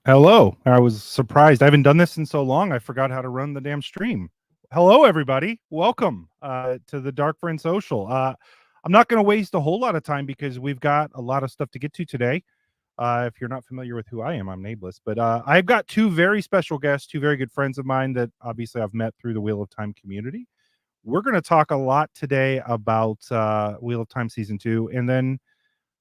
Hello. I was surprised. I haven't done this in so long. I forgot how to run the damn stream. Hello, everybody. Welcome to the Darkfriend Social. I'm not going to waste a whole lot of time because we've got a lot of stuff to get to today. If you're not familiar with who I am, I'm Nae'Blis. But I've got two very special guests, two very good friends of mine that obviously I've met through the Wheel of Time community. We're going to talk a lot today about Wheel of Time Season 2 and then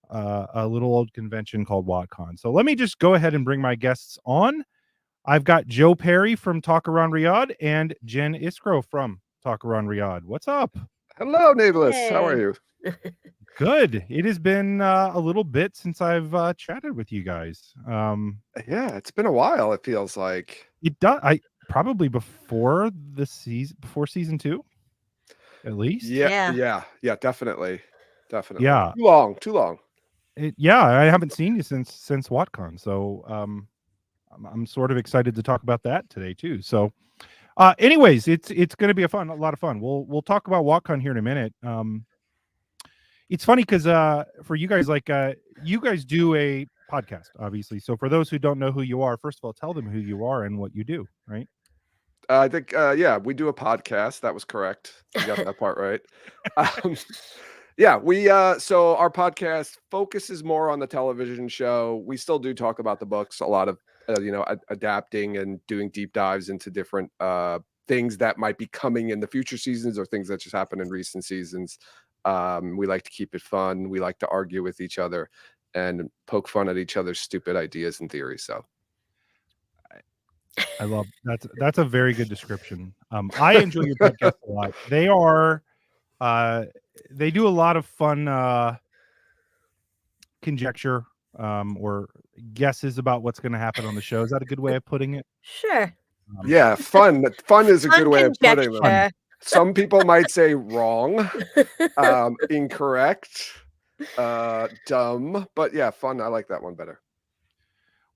a little old convention called WoTCon. So let me just go ahead and bring my guests on. I've got Joe Perry from Talk Around Riyadh and Jen Iskro from Talk Around Riyadh. What's up? Hello, Nae'Blis. How are Hey. you? Good. It has been a little bit since I've chatted with you guys. Yeah, it's been a while. It feels like. It does. I probably before the season, before season 2, at least. Yeah, definitely. Yeah. Too long. Yeah. I haven't seen you since WatCon, so I'm sort of excited to talk about that today too. So, anyways, it's going to be a lot of fun. We'll talk about WatCon here in a minute. It's funny because for you guys, you guys do a podcast, obviously. So for those who don't know who you are, first of all, tell them who you are and what you do, right? I think, we do a podcast. That was correct. You got that part right. So our podcast focuses more on the television show. We still do talk about the books, a lot of, adapting and doing deep dives into different things that might be coming in the future seasons or things that just happened in recent seasons. We like to keep it fun. We like to argue with each other and poke fun at each other's stupid ideas and theories. So I love that's a very good description. I enjoy your podcast a lot. They are they do a lot of fun conjecture or guesses about what's going to happen on the show. Is that a good way of putting it? Sure. yeah, fun is a good way of putting them. Conjecture. Some people might say wrong, incorrect, dumb, but yeah, fun. I like that one better.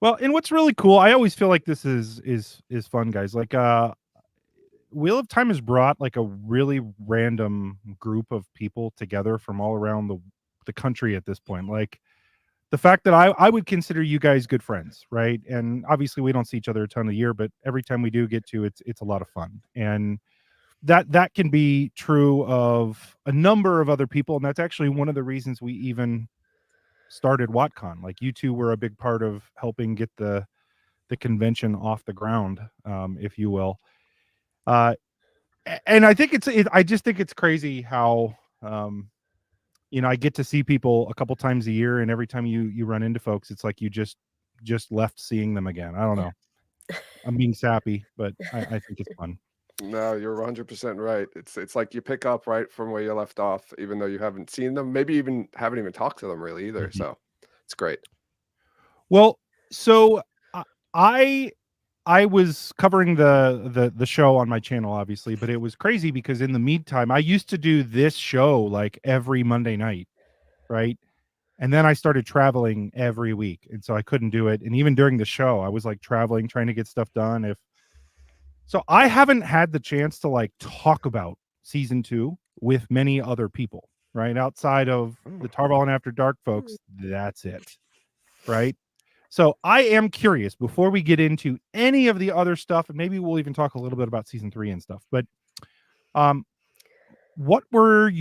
Well, and what's really cool, I always feel like this is fun, guys. Like Wheel of Time has brought like a really random group of people together from all around the country at this point. Like the fact that I would consider you guys good friends, right? And obviously we don't see each other a ton a year, but every time we do get to, it's a lot of fun. And that can be true of a number of other people, and that's actually one of the reasons we even started WatCon. Like you two were a big part of helping get the convention off the ground, if you will. And I think I just think it's crazy how I get to see people a couple times a year, and every time you run into folks, it's like you just left seeing them again. I don't know. I'm being sappy, but I think it's fun. No, you're 100% right. It's like you pick up right from where you left off, even though you haven't seen them, maybe even haven't even talked to them really either. Mm-hmm. So it's great. Well, so I was covering the show on my channel, obviously, but it was crazy because in the meantime, I used to do this show like every Monday night, right? And then I started traveling every week, and so I couldn't do it. And even during the show, I was like traveling, trying to get stuff done. So I haven't had the chance to like talk about season 2 with many other people, right? Outside of the Tarval and After Dark folks, that's it, right? So I am curious before we get into any of the other stuff, and maybe we'll even talk a little bit about season 3 and stuff. But what were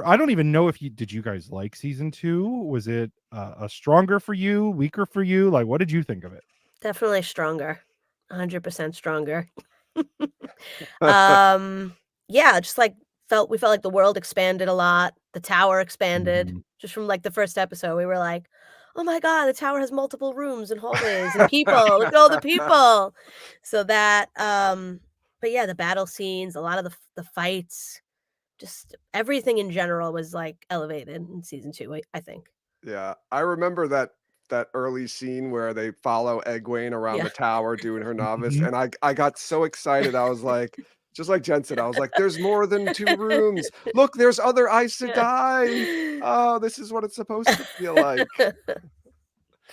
I don't even know if did you guys like season 2? Was it a stronger for you, weaker for you? Like, what did you think of it? Definitely stronger. 100% stronger. Just like we felt like the world expanded a lot. The tower expanded. Just from like the first episode, we were like, oh my god, the tower has multiple rooms and hallways and people. Look at all the people. So that but yeah, the battle scenes, a lot of the fights, just everything in general was like elevated in season 2, I think. Yeah, I remember that early scene where they follow Egwene around the tower doing her novice, and I got so excited. I was like, just like Jen said, I was like, there's more than 2 rooms. Look, there's other Aes Sedai. Oh, this is what it's supposed to feel like.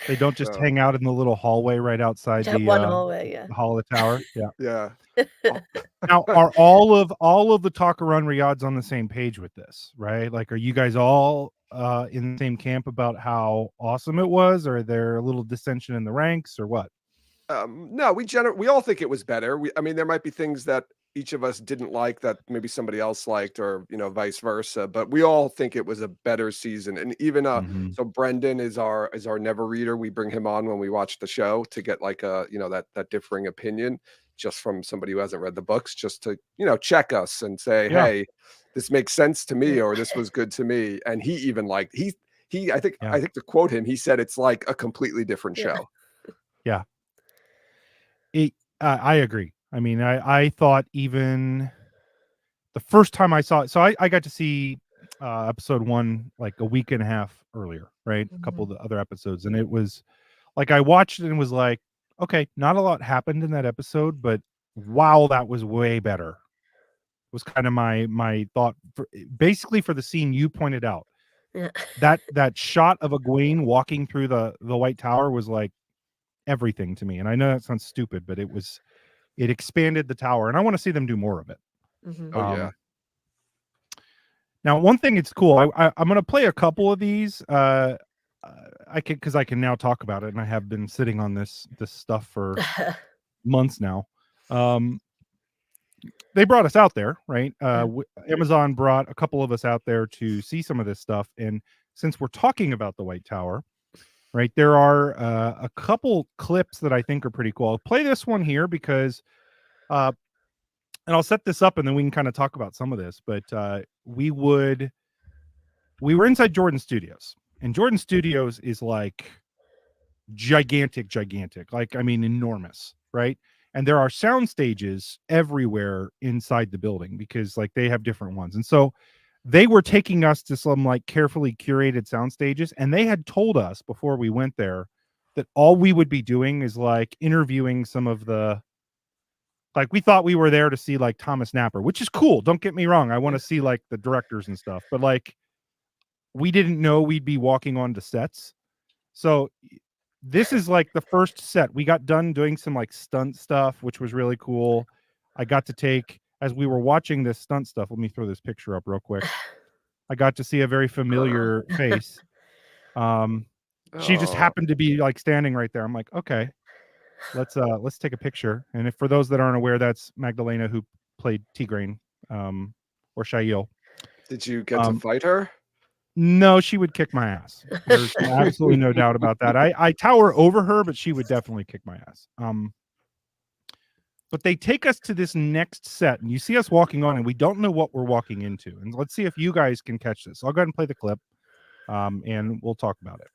They don't just hang out in the little hallway right outside the one hallway, the hall of the tower. Yeah. Yeah. Now, are all of the Talk Around Riyadhs on the same page with this, right? Like, are you guys all in the same camp about how awesome it was, or are there a little dissension in the ranks, or what? No, we all think it was better. I mean, there might be things that each of us didn't like that maybe somebody else liked, or vice versa. But we all think it was a better season. And even Mhm. so Brendan is our never reader. We bring him on when we watch the show to get like a that differing opinion just from somebody who hasn't read the books, just to check us and say, Yeah. hey, this makes sense to me, or this was good to me. And he even liked I think Yeah. to quote him, he said it's like a completely different Yeah. show. Yeah. I agree. I mean, I thought even the first time I saw it, so I got to see episode 1 like a week and a half earlier, right? A couple of the other episodes, and it was like I watched it and was like, okay, not a lot happened in that episode, but wow, that was way better. Was kind of my thought basically for the scene you pointed out. Yeah. That shot of Egwene walking through the White Tower was like everything to me. And I know that sounds stupid, but it expanded the tower, and I want to see them do more of it. Mhm. Oh yeah. Now, one thing it's cool. I'm going to play a couple of these. I can now talk about it, and I have been sitting on this stuff for months now. They brought us out there, right? Amazon brought a couple of us out there to see some of this stuff, and since we're talking about the White Tower, right, there are a couple clips that I think are pretty cool. I'll play this one here because, and I'll set this up, and then we can kind of talk about some of this. But we were inside Jordan Studios, and Jordan Studios is like gigantic, like, I mean, enormous, right? And there are sound stages everywhere inside the building because like they have different ones. And so they were taking us to some like carefully curated sound stages, and they had told us before we went there that all we would be doing is like interviewing some of the, like, we thought we were there to see like Thomas Napper, which is cool. Don't get me wrong. I want to see like the directors and stuff, but like we didn't know we'd be walking onto sets. So this is like the first set. We got done doing some like stunt stuff, which was really cool. I got to take, as we were watching this stunt stuff, let me throw this picture up real quick. I got to see a very familiar face. She just happened to be like standing right there. I'm like, okay, let's take a picture. And if for those that aren't aware, that's Magdalena, who played Tigraine, or Shail. Did you get to fight her? No, she would kick my ass. There's absolutely no doubt about that. I tower over her, but she would definitely kick my ass. But they take us to this next set, and you see us walking on, and we don't know what we're walking into. And let's see if you guys can catch this. I'll go ahead and play the clip, and we'll talk about it.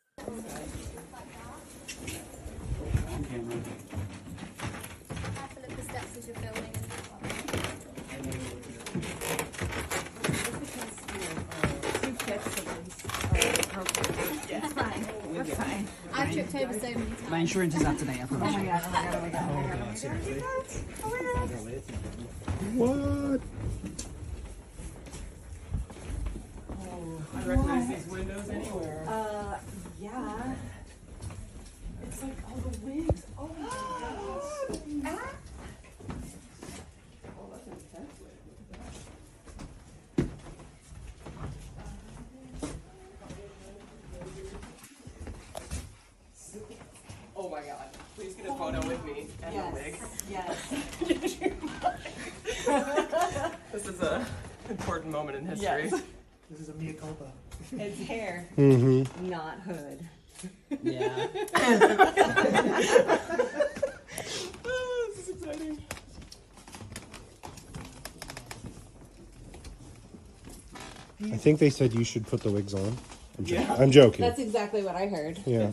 It's fine. We're fine. I've tripped over so many times. My insurance is up today, I promise. Oh my god, oh my god, oh my god. Oh my god. Seriously? What? I recognize these windows anywhere. Yeah. It's like all the wigs. Oh my gosh. Oh, that's intense. Oh my god. Please get a photo with me and the wig. Yes. This is a important moment in history. Yes. This is a mea culpa. It's hair, not hood. Yeah. Oh, this is exciting. I think they said you should put the wigs on. I'm joking. That's exactly what I heard. Yeah.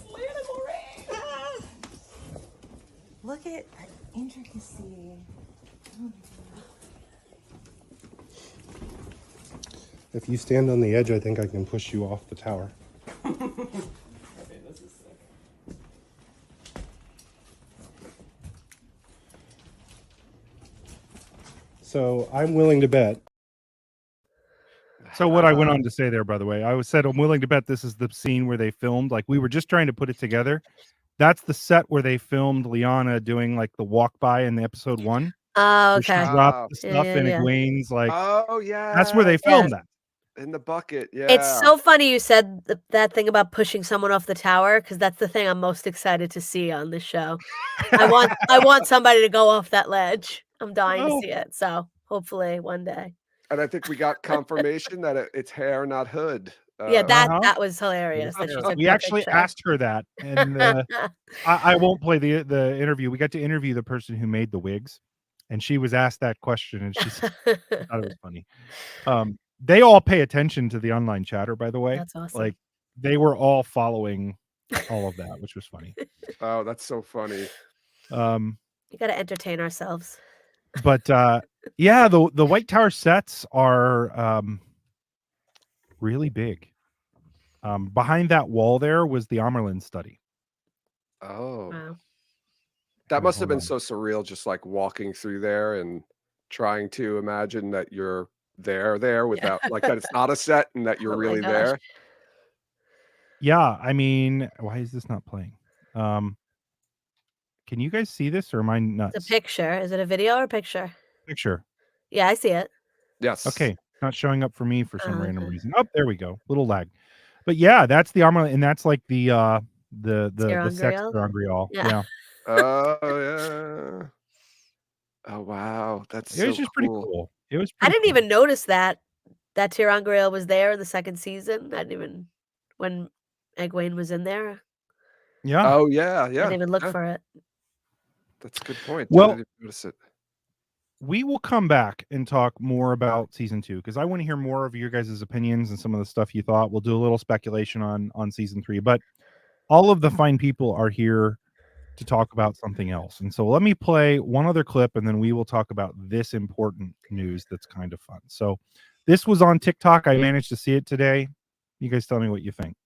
Look at that intricacy. If you stand on the edge, I think I can push you off the tower. Okay, this is sick. So I'm willing to bet. So what I went on to say there, by the way, I said I'm willing to bet this is the scene where they filmed. Like, we were just trying to put it together. That's the set where they filmed Lyanna doing like the walk by in the episode 1. Oh, Where she okay. dropped the stuff Yeah, in yeah. Egwene's like. Oh yeah. That's where they filmed that. In the bucket, yeah. It's so funny you said that thing about pushing someone off the tower, because that's the thing I'm most excited to see on this show. I want somebody to go off that ledge. I'm dying to Well, see it, so hopefully one day. And I think we got confirmation that it's hair, not hood. Yeah, Uh-huh. that was hilarious that she said We puppet actually show. asked her that, and I won't play the interview. We got to interview the person who made the wigs, and she was asked that question, and she thought it was funny. They all pay attention to the online chatter, by the way. That's awesome. Like they were all following all of that, which was funny. Oh, that's so funny. You gotta entertain ourselves. But yeah, the White Tower sets are really big. Behind that wall there was the Amerlin study. Oh, Wow. that must have hold been on. so surreal, just like walking through there and trying to imagine that you're there without like that it's not a set and that you're Oh my really gosh. there. Yeah, I mean, why is this not playing? Can you guys see this, or am I nuts? It's a picture. Is it a video or a picture? Picture. Yeah, I see it. Yes. Okay, not showing up for me for some random Okay. reason. Oh, there we go. Little lag. But yeah, that's the Amerlin, and that's like the sex Grill? Grial. Yeah. Yeah. Oh yeah. Oh wow, that's It was so just pretty cool. cool. It was I pretty didn't cool. even notice that Tyrion Grill was there in the second season. I didn't even when Egwene was in there. Yeah. Oh yeah, I yeah. didn't even look yeah. for it. That's a good point. I Well, didn't even notice it. we will come back and talk more about season 2 because I want to hear more of your guys' opinions and some of the stuff you thought. We'll do a little speculation on season 3, but all of the fine people are here to talk about something else. And so let me play one other clip and then we will talk about this important news that's kind of fun. So this was on TikTok. I managed to see it today. You guys tell me what you think.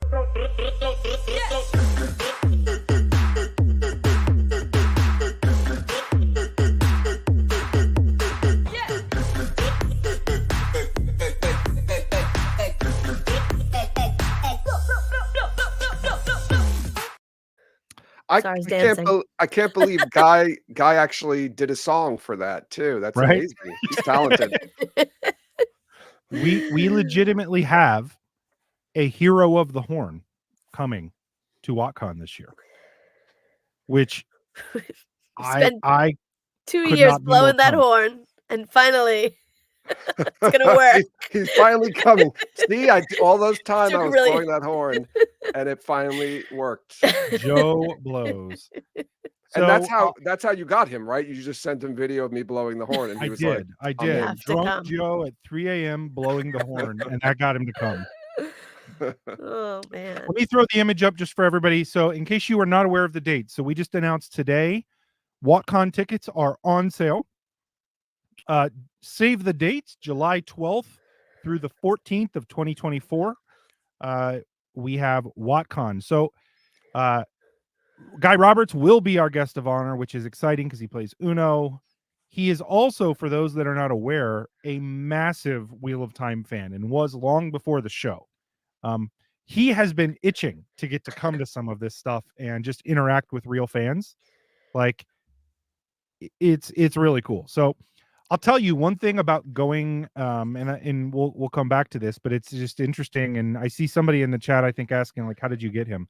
Stars dancing. I can't believe Guy actually did a song for that too. That's Right? amazing. He's talented. We legitimately have a hero of the horn coming to WoTCon this year, which Spent I 2 could years not be more blowing that pumped. horn, and finally it's gonna work. He's finally coming. See, all those time Took I was really- blowing that horn, and it finally worked. Joe blows. And that's So, how you got him, right? You just sent him video of me blowing the horn, and he I was did. like, I I'm did. in. Have to Drunk come. Joe at 3 a.m. blowing the horn, and that got him to come. Oh man. Let me throw the image up just for everybody. So, in case you are not aware of the date, so we just announced today, WoTCon tickets are on sale. Save the dates, July 12th through the 14th of 2024. We have WoTCon. So, Guy Roberts will be our guest of honor, which is exciting because he plays Uno. He is also, for those that are not aware, a massive Wheel of Time fan and was long before the show. He has been itching to get to come to some of this stuff and just interact with real fans. Like, it's really cool. So I'll tell you one thing about going, and we'll come back to this, but it's just interesting. And I see somebody in the chat, I think, asking like, how did you get him?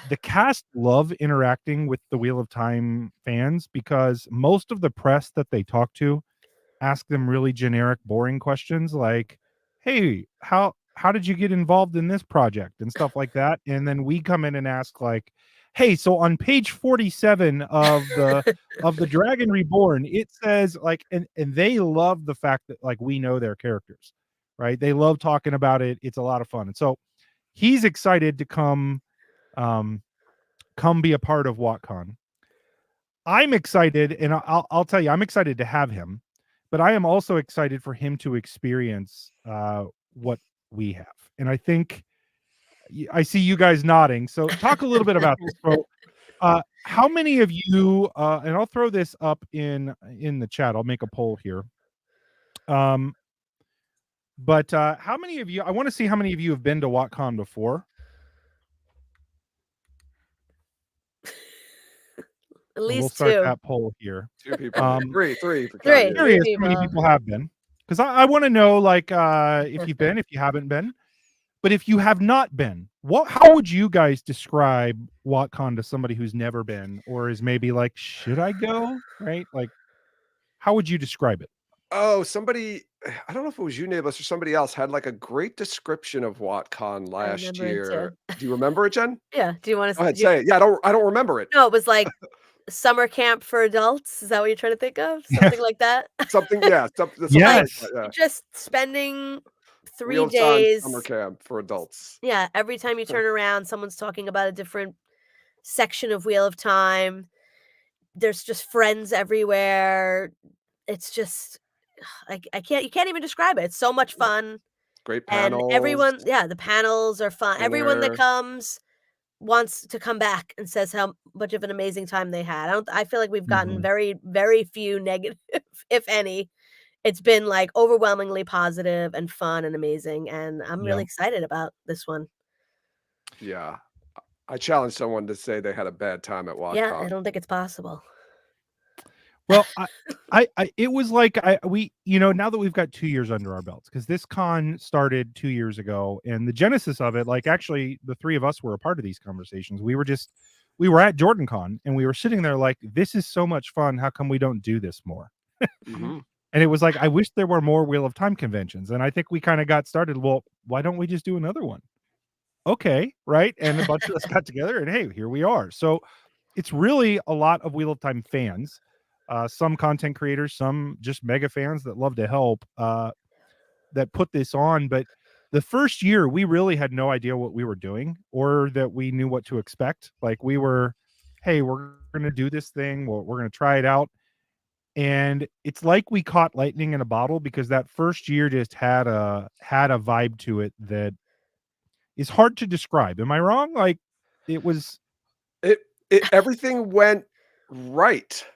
The cast love interacting with the Wheel of Time fans because most of the press that they talk to ask them really generic, boring questions like, hey, how did you get involved in this project and stuff like that? And then we come in and ask like, hey, so on page 47 of the Dragon Reborn, it says like, and they love the fact that like we know their characters, right? They love talking about it. It's a lot of fun. And so he's excited to come be a part of WoTCon. I'm excited, and I'll tell you, I'm excited to have him, but I am also excited for him to experience what we have. And I think I see you guys nodding. So talk a little bit about this, bro. How many of you, and I'll throw this up in the chat. I'll make a poll here. But how many of you? I want to see how many of you have been to WoTCon before. At We'll least start 2. that poll here. 2 people. 3. Three. Curious how many people have been. because I want to know, like, if you've been, if you haven't been, but if you have not been, how would you guys describe WoTCon to somebody who's never been, or is maybe like, should I go? Right? Like, how would you describe it? Oh, somebody, I don't know if it was you, Nae'Blis, or somebody else had like a great description of WoTCon I last remember it too. year. Do you remember it, Jen? Yeah. Do you want Go to? ahead, say it. Yeah, I don't remember it. No, it was like summer camp for adults. Is that what you're trying to think of? Yeah. Something like that. Something, yeah, something Like like Yes. that. Yeah. just spending 3 Wheel of Time summer days. camp for adults. Yeah, every time you turn around, someone's talking about a different section of Wheel of Time. There's just friends everywhere. It's just I can't you can't even describe it. It's so much Yeah. fun. Great And panels, everyone, yeah, the panels are fun. Everyone that dinner. comes wants to come back and says how much of an amazing time they had. I feel like we've gotten Mhm. very, very few negative, if any. It's been like overwhelmingly positive and fun and amazing. And I'm Yeah. really excited about this one. Yeah. I challenged someone to say they had a bad time at Yeah, I WoTCon. don't think it's possible. Well, it was like now that we've got 2 years under our belts, because this con started 2 years ago, and the genesis of it, like, actually, the 3 of us were a part of these conversations. We were at JordanCon, and we were sitting there like, "This is so much fun. How come we don't do this more?" Hmm. And it was like, I wish there were more Wheel of Time conventions, and I think we kinda got started, "Well, why don't we just do another one?" "Okay," right? And a bunch of us got together, and hey, here we are. So it's really a lot of Wheel of Time fans, some content creators, some just mega fans that love to help, that put this on. But the first year, we really had no idea what we were doing or that we knew what to expect. Like, we were, hey, we're going to do this thing. We're going to try it out. And it's like we caught lightning in a bottle, because that first year just had a vibe to it that is hard to describe. Am I wrong? Like, it was. It everything went right.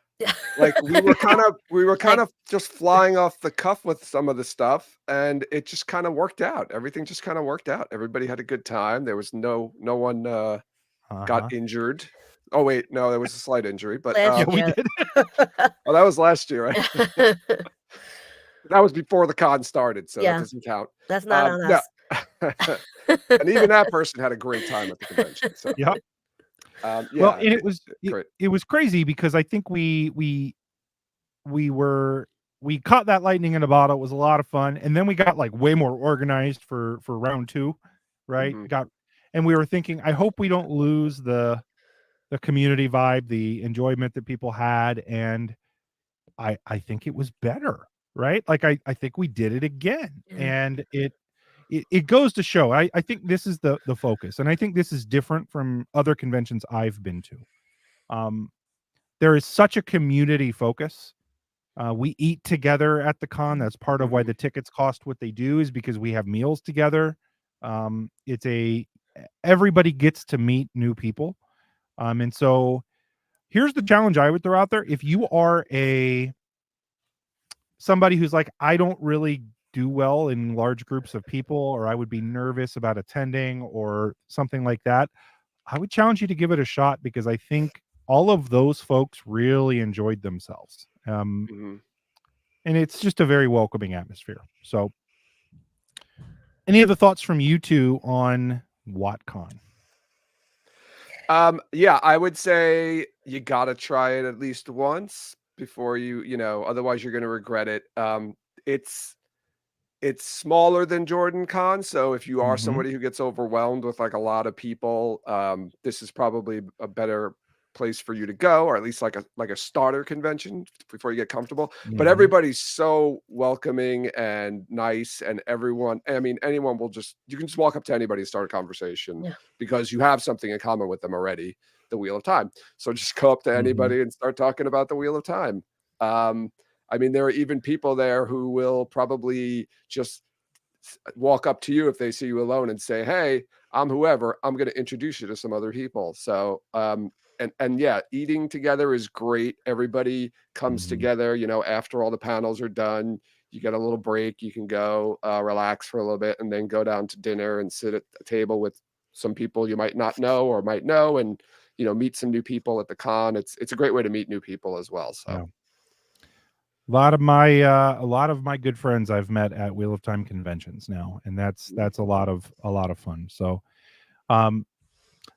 Like, we were kind Like, of just flying off the cuff with some of the stuff, and it just kind of worked out. Everything just kind of worked out. Everybody had a good time. There was no one got Uh-huh. injured. Oh wait, no, there was a slight injury, but Yeah, last we year. did. oh, that was last year, right? That was before the con started, so that Yeah, doesn't count. that's not on Yeah. us. And even that person had a great time at the convention. So, Yeah. Well, yeah, and great. it was crazy, because I think we were we caught that lightning in a bottle. It was a lot of fun, and then we got like way more organized for round 2, right? Mhm. And we were thinking, I hope we don't lose the community vibe, the enjoyment that people had, and I think it was better, right? Like, I think we did it again, Yeah. and it goes to show. I think this is the focus, and I think this is different from other conventions I've been to. Um, there is such a community focus. We eat together at the con. That's part of why Mhm. the tickets cost what they do, is because we have meals together. It's everybody gets to meet new people. And so here's the challenge I would throw out there. If you are somebody who's like, I don't really do well in large groups of people, or I would be nervous about attending or something like that, I would challenge you to give it a shot, because I think all of those folks really enjoyed themselves. Mhm. And it's just a very welcoming atmosphere. So, any other thoughts from you two on WoTCon? Yeah, I would say you gotta try it at least once before otherwise you're gonna regret it. It's it's smaller than Jordan Con, so if you are Mhm. somebody who gets overwhelmed with like a lot of people, this is probably a better place for you to go, or at least like a starter convention before you get comfortable. But Mhm. everybody's so welcoming and nice, and everyone, I mean, anyone will just you can just walk up to anybody and start a conversation Yeah. because you have something in common with them already, the Wheel of Time. So just go up to Mhm. anybody and start talking about the Wheel of Time. Um, I mean, there are even people there who will probably just walk up to you if they see you alone and say, "Hey, I'm whoever. I'm going to introduce you to some other people." So, and yeah, eating together is great. Everybody comes Mhm. together. After all the panels are done, you get a little break. You can go relax for a little bit, and then go down to dinner and sit at a table with some people you might not know or might know, and meet some new people at the con. It's a great way to meet new people as well. So. Yeah. A lot of my good friends I've met at Wheel of Time conventions now, and that's a lot of fun. So,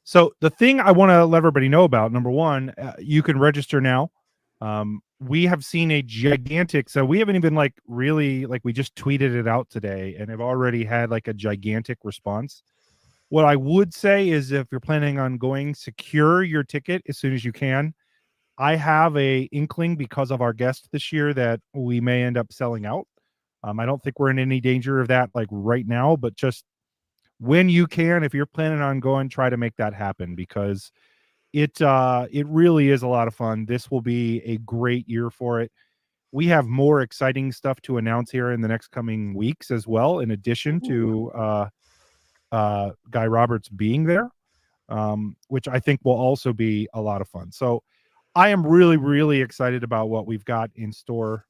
so the thing I want to let everybody know about, number one, you can register now. We have seen a gigantic, so we haven't even like really like we just tweeted it out today and have already had like a gigantic response. What I would say is if you're planning on going, secure your ticket as soon as you can. I have a inkling because of our guest this year that we may end up selling out. I don't think we're in any danger of that like right now, but just when you can, if you're planning on going, try to make that happen because it really is a lot of fun. This will be a great year for it. We have more exciting stuff to announce here in the next coming weeks as well, in addition to Guy Roberts being there, which I think will also be a lot of fun. So I am really, really excited about what we've got in store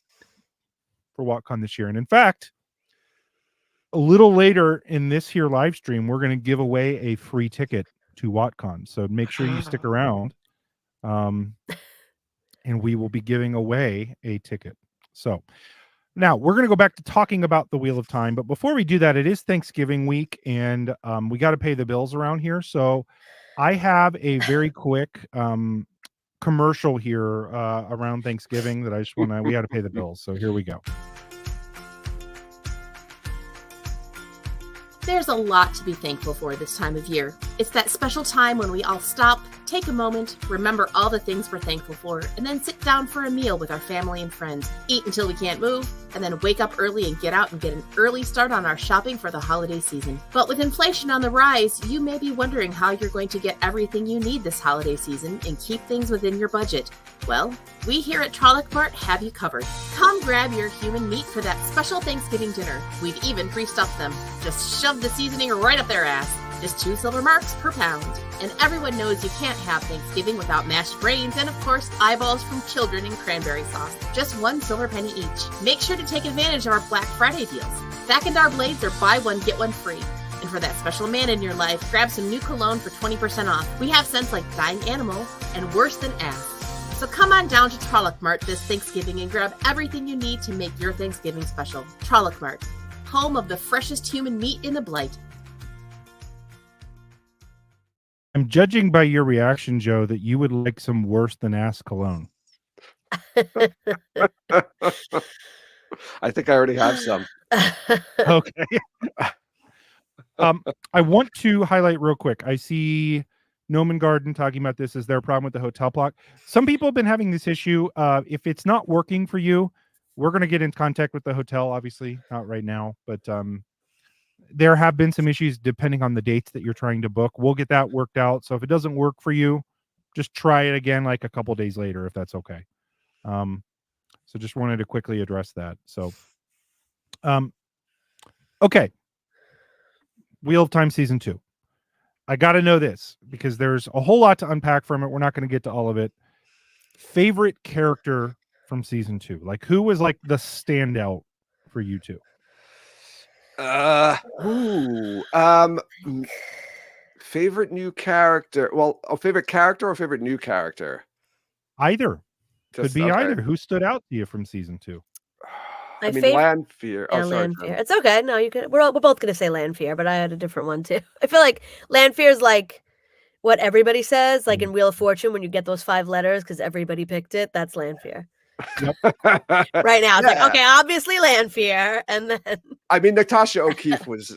for WoTCon this year. And in fact, a little later in this here live stream, we're going to give away a free ticket to WoTCon. So make sure you stick around. And we will be giving away a ticket. So now we're going to go back to talking about the Wheel of Time. But before we do that, it is Thanksgiving week and we got to pay the bills around here. So I have a very quick commercial here around Thanksgiving that I just want to, we got to pay the bills. So here we go. There's a lot to be thankful for this time of year. It's that special time when we all stop, take a moment, remember all the things we're thankful for, and then sit down for a meal with our family and friends, eat until we can't move, and then wake up early and get out and get an early start on our shopping for the holiday season. But with inflation on the rise, you may be wondering how you're going to get everything you need this holiday season and keep things within your budget. Well, we here at Trolloc Mart have you covered. Come grab your human meat for that special Thanksgiving dinner. We've even pre-stuffed them. Just shove the seasoning right up their ass. Just 2 silver marks per pound. And everyone knows you can't have Thanksgiving without mashed brains and, of course, eyeballs from children and cranberry sauce. Just 1 silver penny each. Make sure to take advantage of our Black Friday deals. Back and our blades are buy one, get one free. And for that special man in your life, grab some new cologne for 20% off. We have scents like Dying Animal and Worse Than Ass. So come on down to Trolloc Mart this Thanksgiving and grab everything you need to make your Thanksgiving special. Trolloc Mart, home of the freshest human meat in the Blight. I'm judging by your reaction, Joe, that you would like some Worse Than Ass cologne. I think I already have some. Okay. I want to highlight real quick. I see Noman Garden talking about this as their problem with the hotel block. Some people have been having this issue. If it's not working for you, we're going to get in contact with the hotel, obviously, not right now, but there have been some issues depending on the dates that you're trying to book. We'll get that worked out. So if it doesn't work for you, just try it again like a couple days later, if that's okay. So just wanted to quickly address that. So, okay. Wheel of Time Season 2. I got to know this because there's a whole lot to unpack from it. We're not going to get to all of it. Favorite character from Season 2? Like, who was like the standout for you two? Favorite new character. Well, a favorite character or favorite new character? Either. Could be okay. either. Who stood out to you from Season 2? I mean, Lanfear. Yeah, Oh, sorry. Lanfear. It's okay. No, you can. We're both gonna say Lanfear, but I had a different one too. I feel like Lanfear is like what everybody says, like in Wheel of Fortune when you get those 5 letters because everybody picked it. That's Lanfear. Yep. Right now, it's like, okay, obviously Lanfear, and then I mean, Natasha O'Keefe was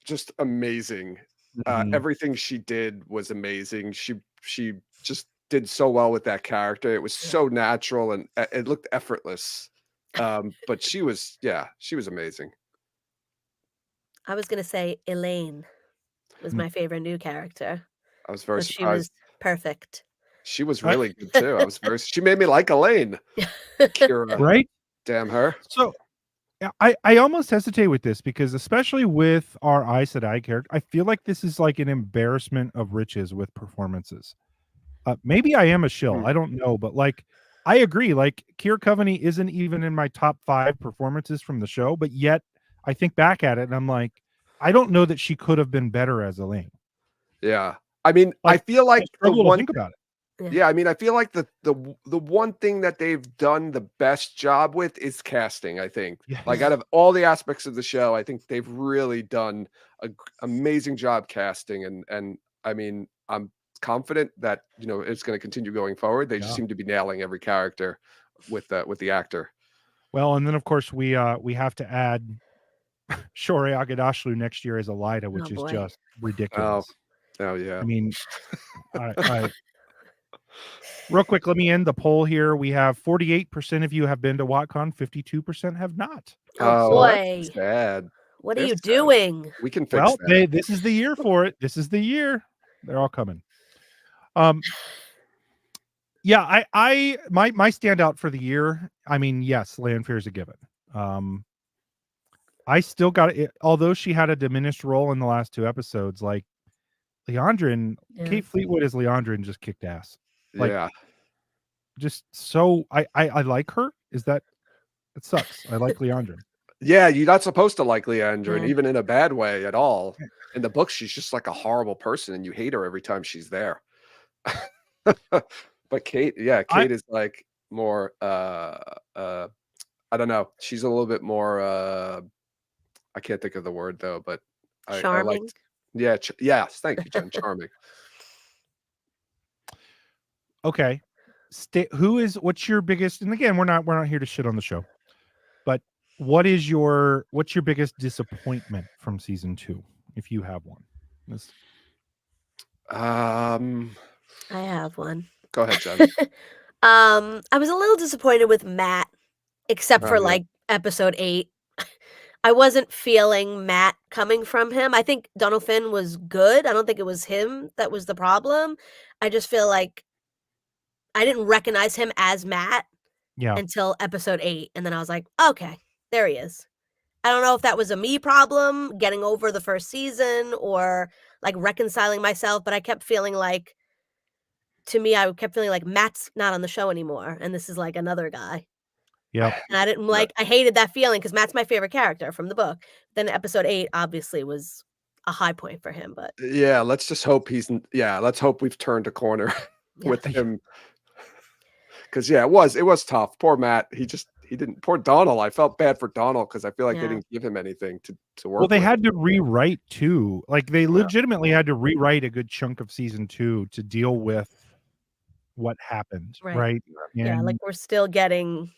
just amazing. Mhm. Everything she did was amazing. She just did so well with that character. It was so natural and it looked effortless. But she was amazing. I was gonna say Elaine was my favorite new character. I was very But she surprised. was perfect. She was really good too. She made me like Elaine. Kira. Right? Damn her. So yeah, I almost hesitate with this because especially with our Aes Sedai character, I feel like this is like an embarrassment of riches with performances. Maybe I am a shill. I don't know, but like I agree. Like Kira Coveney isn't even in my top 5 performances from the show, but yet I think back at it and I'm like, I don't know that she could have been better as Elaine. Yeah. I mean, Like, I feel like I struggle to think about it. Yeah, I mean, I feel like the one thing that they've done the best job with is casting, I think. Like, Yes. out of all the aspects of the show, I think they've really done a amazing job casting, and I mean, I'm confident that, it's gonna continue going forward. They just Yeah. seem to be nailing every character with the actor. Well, and then of course we have to add Shorey Agudashlu next year as Elida, Oh which is boy. just Oh, ridiculous. oh, yeah. I mean, I real quick, let me end the poll here. We have 48% of you have been to WoTCon, 52% have not. Oh Oh, that's boy. sad. What are It's you sad. doing? We can fix Well, that. this is the year for it. This is the year. They're all coming. Yeah, my standout for the year. I mean, yes, Lanfear is a given. I still got it, although she had a diminished role in the last 2 episodes. Like Leandrin, Yeah. Kate Fleetwood as Leandrin just kicked ass. Like, Yeah. just so I like her. Is that it sucks. I like Leandrin. Yeah, you're not supposed to like Leandra, and Yeah. even in a bad way at all. In the book, she's just like a horrible person, and you hate her every time she's there. But Kate, yeah, I Kate is like more I don't know. She's a little bit more I can't think of the word though, but I Charming. liked yes, thank you, Jen. Charming. okay. What's your biggest, and again, we're not here to shit on the show, but what's your biggest disappointment from season 2, if you have one? Um I have one. Go ahead, Jen. I was a little disappointed with Matt, except Oh, for yeah. like episode 8. I wasn't feeling Matt coming from him. I think Donald Finn was good. I don't think it was him that was the problem. I just feel like I didn't recognize him as Matt Yeah. until episode 8, and then I was like, okay, there he is. I don't know if that was a me problem, getting over the first season, or like reconciling myself, but I kept feeling like, to me, I kept feeling like Matt's not on the show anymore, and this is like another guy. Yep. And I didn't Yeah. I hated that feeling because Matt's my favorite character from the book. Then episode 8 obviously was a high point for him, but Yeah, let's just hope let's hope we've turned a corner yeah. with him. Because yeah, it was tough. Poor Matt. He didn't. Poor Donald. I felt bad for Donald because I feel like they Yeah. didn't give him anything to work Well, they with. had to rewrite too. Like they legitimately had to rewrite a good chunk of season 2 to deal with what happened, Right. right? Yeah, And like we're still getting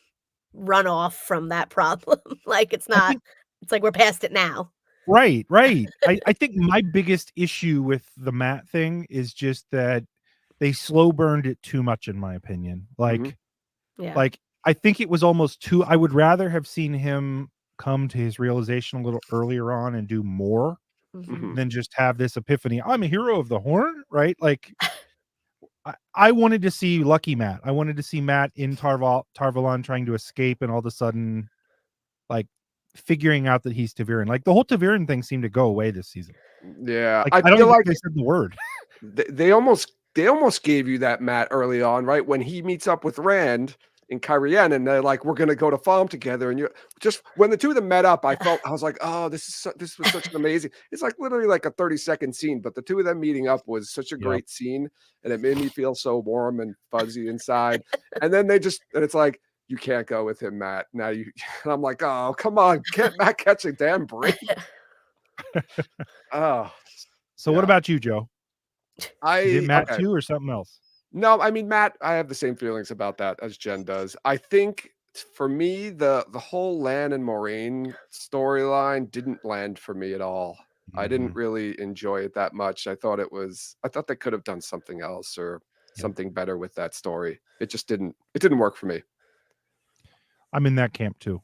runoff from that problem. Like it's I not think it's like we're past it now. right. I think my biggest issue with the Matt thing is just that they slow burned it too much, in my opinion. Mhm. Yeah. Like I think it was almost too. I would rather have seen him come to his realization a little earlier on and do more Mhm. than just have this epiphany. I'm a hero of the Horn, right? Like I wanted to see Lucky Matt. I wanted to see Matt in Tarvalon trying to escape, and all of a sudden, like figuring out that he's Taviran. Like the whole Taviran thing seemed to go away this season. Yeah, Like I I don't feel even like think they said the word. they almost gave you that Matt early on, right? When he meets up with Rand in Kyrien, and they're like, "We're gonna go to farm together." And you just when the two of them met up, I was like, "Oh, this was such an amazing." It's like literally like a 30-second scene, but the two of them meeting up was such a Yep. great scene, and it made me feel so warm and fuzzy inside. And then and it's like, "You can't go with him, Matt." Now you, and I'm like, "Oh, come on, can't Matt catch a damn break?" Oh, So what yeah. about you, Joe? Is it Matt Okay. too or something else? No, I mean, Matt, I have the same feelings about that as Jen does. I think for me, the whole Lan and Moraine storyline didn't land for me at all. I didn't really enjoy it that much. I thought they could have done something else or Yeah. something better with that story. It didn't work for me. I'm in that camp too.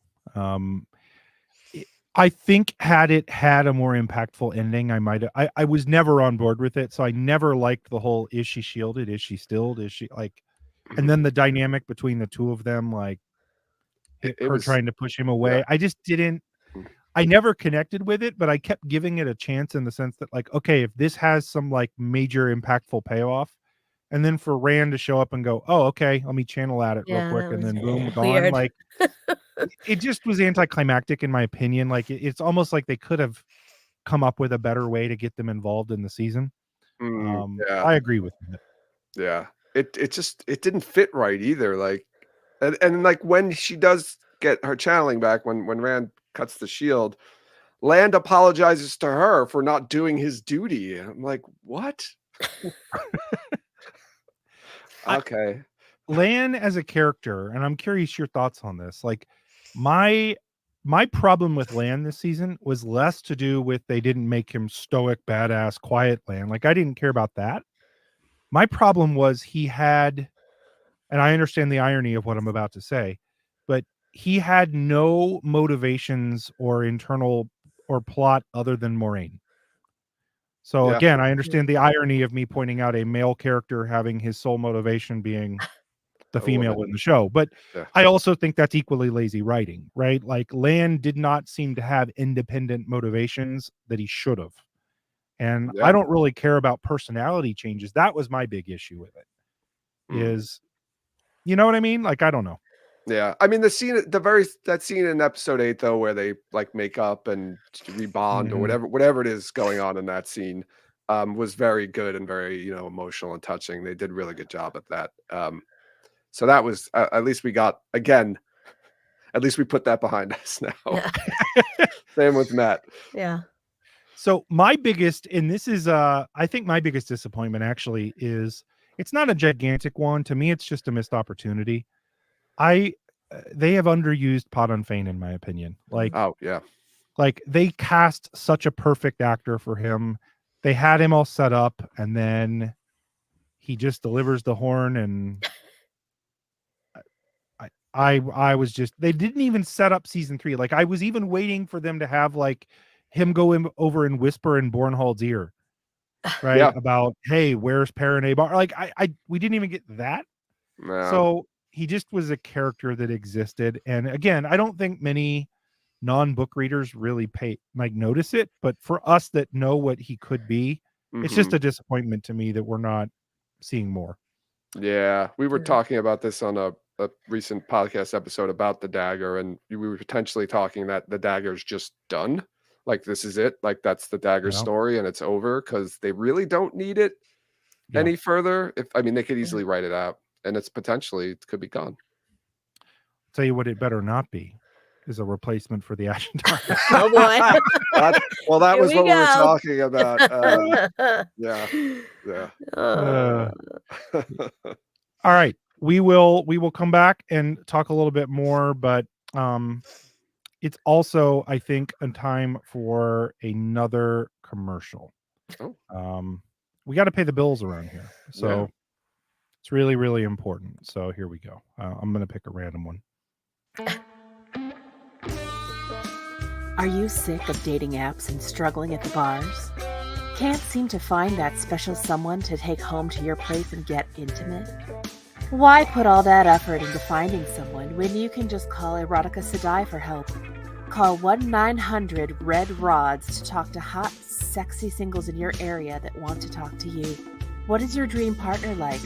I think had it had a more impactful ending, I might have. I was never on board with it, so I never liked the whole "is she shielded? Is she stilled? Is she like?" And then the dynamic between the two of them, like It her was trying to push him yeah. away. I just didn't. I never connected with it, but I kept giving it a chance in the sense that, like, okay, if this has some like major impactful payoff, and then for Rand to show up and go, "Oh, okay, let me channel at it real Yeah, quick," that and was then boom, gone. weird. Like it just was anticlimactic in my opinion. Like it's almost like they could have come up with a better way to get them involved in the season. Yeah. I agree with that. Yeah. it didn't fit right either. Like, and like when she does get her channeling back, when Rand cuts the shield, Land apologizes to her for not doing his duty. I'm like, what? Okay. Lan as a character, and I'm curious your thoughts on this. Like my problem with Lan this season was less to do with they didn't make him stoic, badass, quiet Lan. Like I didn't care about that. My problem was he had, and I understand the irony of what I'm about to say, but he had no motivations or internal or plot other than Moraine. So Yeah. again, I understand the irony of me pointing out a male character having his sole motivation being the A female woman. in the show, but Yeah. I also think that's equally lazy writing, right? Like Lan did not seem to have independent motivations that he should have. And Yeah. I don't really care about personality changes. That was my big issue with it. Is, you know what I mean? Like, I don't know. Yeah, I mean that scene in episode 8 though, where they like make up and rebond or whatever it is going on in that scene, was very good and very emotional and touching. They did a really good job at that. So that was at least we got again. At least we put that behind us now. Yeah. Same with Matt. Yeah. So my biggest, and this is I think my biggest disappointment actually is it's not a gigantic one. To me, it's just a missed opportunity. They have underused Podon Fane in my opinion. Like, Oh yeah, like they cast such a perfect actor for him. They had him all set up, and then he just delivers the horn, and I was just, they didn't even set up season 3. Like I was even waiting for them to have like him go over and whisper in Bornhold's ear, right? Yeah. About, hey, where's Paranabar? Like we didn't even get that. no. So he just was a character that existed. And again, I don't think many non-book readers really notice it, but for us that know what he could be, it's just a disappointment to me that we're not seeing more. Yeah, we were Yeah. talking about this on a recent podcast episode about the dagger, and we were potentially talking that the dagger's just done. Like this is it. Like that's the dagger Yeah. story, and it's over because they really don't need it Yeah. any further. I mean, they could easily write it out, and it could be gone. Tell you what, it better not be, is a replacement for the Ashen Dark. Oh boy. That Here was we what we were go. talking about. Yeah. All right, we will come back and talk a little bit more, but it's also, I think, a time for another commercial. Oh. We got to pay the bills around here, so Yeah. it's really, really important. So here we go. I'm gonna pick a random one. Are you sick of dating apps and struggling at the bars? Can't seem to find that special someone to take home to your place and get intimate? Why put all that effort into finding someone when you can just call Erotica Sedai for help? Call 1-900-RED-RODS to talk to hot, sexy singles in your area that want to talk to you. What is your dream partner like?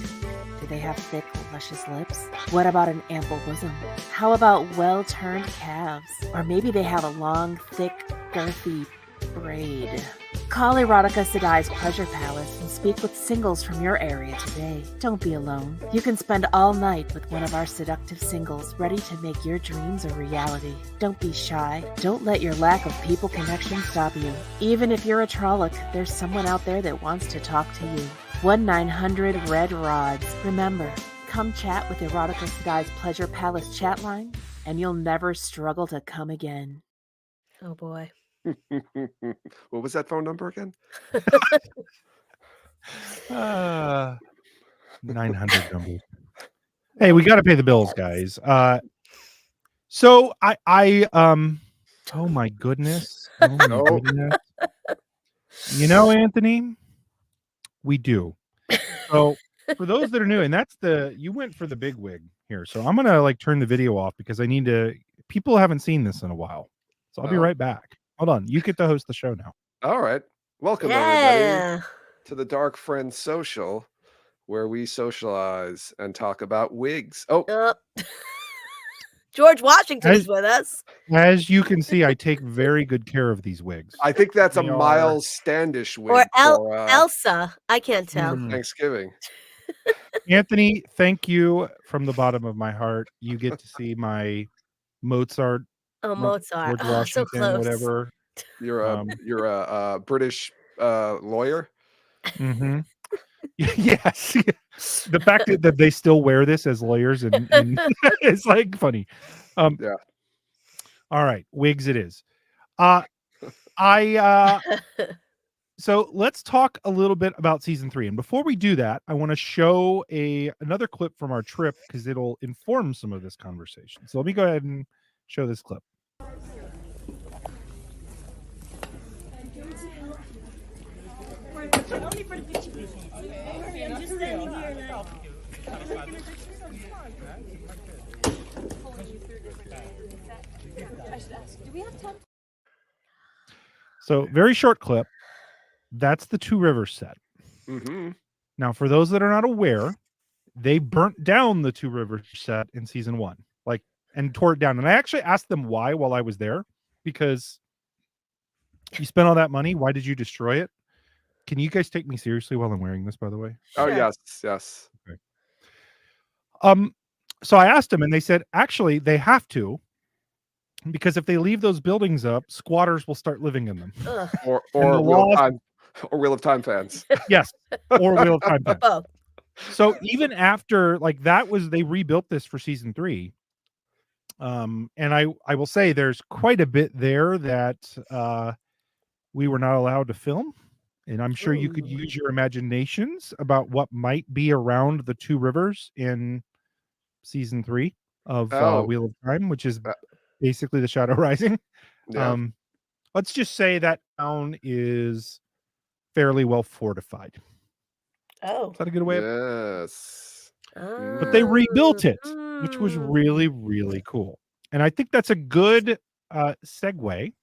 Do they have thick, luscious lips? What about an ample bosom? How about well-turned calves? Or maybe they have a long, thick, girthy braid. Call Erotica Sedai's Pleasure Palace and speak with singles from your area today. Don't be alone. You can spend all night with one of our seductive singles ready to make your dreams a reality. Don't be shy. Don't let your lack of people connection stop you. Even if you're a Trolloc, there's someone out there that wants to talk to you. 1-900-RED-RODS. Remember, come chat with Erotica Sedai's Pleasure Palace chat line, and you'll never struggle to come again. Oh boy. What was that phone number again? 900 numbers. Hey, we got to pay the bills, guys. So I oh my goodness. Oh my No. goodness. You know, Anthony, we do. So for those that are new, and you went for the big wig here. So I'm gonna like turn the video off because people haven't seen this in a while. So I'll be Oh. right back. Hold on. You get to host the show now. All right. Welcome everybody Yeah. to the Dark Friend Social, where we socialize and talk about wigs. Oh, George Washington As- is with us. As you can see, I take very good care of these wigs. I think that's a They are- Miles Standish wig Or for Elsa. I can't tell. Mm. Thanksgiving. Anthony, thank you from the bottom of my heart. You get to see my Mozart, Oh, Mozart. George Oh, so Washington, close. whatever. You're a British lawyer. Mm-hmm. Yes. The fact that they still wear this as lawyers and it's like funny. Yeah. All right, wigs it is. So let's talk a little bit about season 3. And before we do that, I want to show another clip from our trip because it'll inform some of this conversation. So let me go ahead and show this clip. So very short clip. That's the Two Rivers set. Mm-hmm. Now, for those that are not aware, they burnt down the Two Rivers set in season 1, like, and tore it down. And I actually asked them why while I was there, because you spent all that money. Why did you destroy it? Can you guys take me seriously while I'm wearing this, by the way? Oh, Sure. yes. Okay. So I asked them and they said, actually, they have to, because if they leave those buildings up, squatters will start living in them. Ugh. Or the Wheel of Time fans. Yes. Or Wheel of Time. Both. So even after, like, they rebuilt this for season 3. And I will say there's quite a bit there that we were not allowed to film. And I'm sure you could Ooh. use your imaginations about what might be around the Two Rivers in season 3 of Wheel of Time, which is basically the Shadow Rising. Yeah. Let's just say that town is fairly well fortified. Oh. Is that a good way of Yes. But they rebuilt it, which was really, really cool. And I think that's a good segue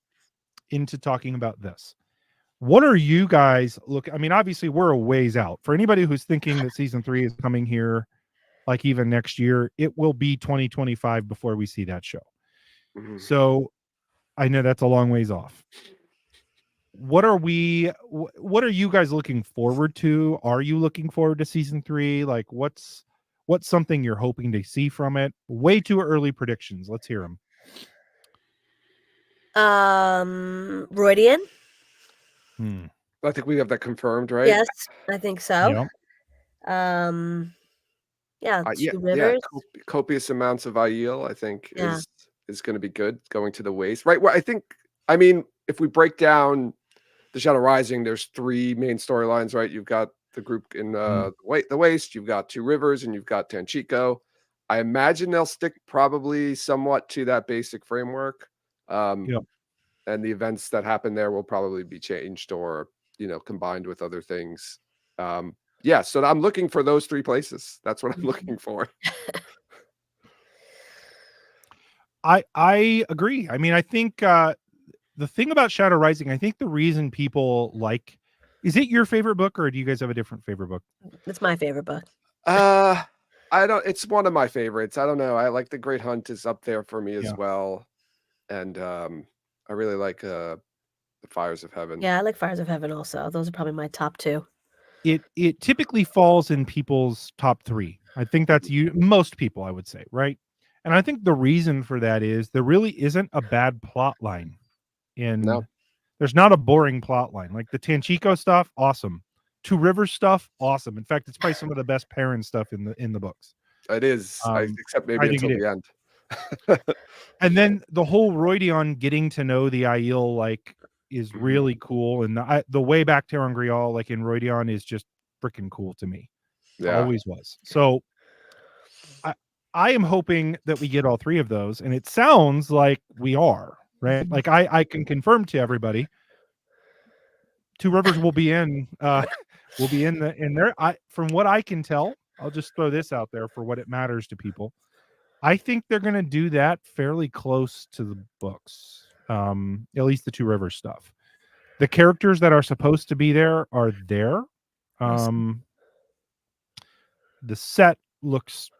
into talking about this. What are you guys I mean, obviously we're a ways out. For anybody who's thinking that season 3 is coming here, like even next year, it will be 2025 before we see that show. Mhm. So I know that's a long ways off. What are you guys looking forward to? Are you looking forward to season 3? Like what's something you're hoping to see from it? Way too early predictions. Let's hear them. Roydian. I think we have that confirmed, right? Yes, I think so. Yeah. Two Rivers. Copious amounts of Aiel, I think, Yeah. is going to be good. Going to the waste, right? Well, I mean, if we break down the Shadow Rising, there's 3 main storylines, right? You've got the group in the waste, you've got Two Rivers, and you've got Tanchico. I imagine they'll stick probably somewhat to that basic framework. And the events that happen there will probably be changed or, combined with other things. So I'm looking for those 3 places. That's what I'm looking for. I agree. I mean, I think the thing about Shadow Rising, I think the reason people is it your favorite book or do you guys have a different favorite book? It's my favorite book. It's one of my favorites. I don't know. I like The Great Hunt is up there for me as well. And I really like The Fires of Heaven. Yeah, I like Fires of Heaven also. Those are probably my top 2. It typically falls in people's top 3. I think that's most people, I would say, right? And I think the reason for that is there really isn't a bad plot line. There's not a boring plot line. Like the Tanchico stuff, awesome. Two Rivers stuff, awesome. In fact, it's probably some of the best Perrin stuff in the books. It is, except maybe until the end. And then the whole Roydion getting to know the Aiel is really cool, and the way back to Terangrial in Roydion is just freaking cool to me. Yeah, always was. So I am hoping that we get all 3 of those, and it sounds like we are, right? Like I can confirm to everybody, Two Rivers will be in there. From what I can tell, I'll just throw this out there for what it matters to people. I think they're going to do that fairly close to the books, at least the Two Rivers stuff. The characters that are supposed to be there are there. The set looks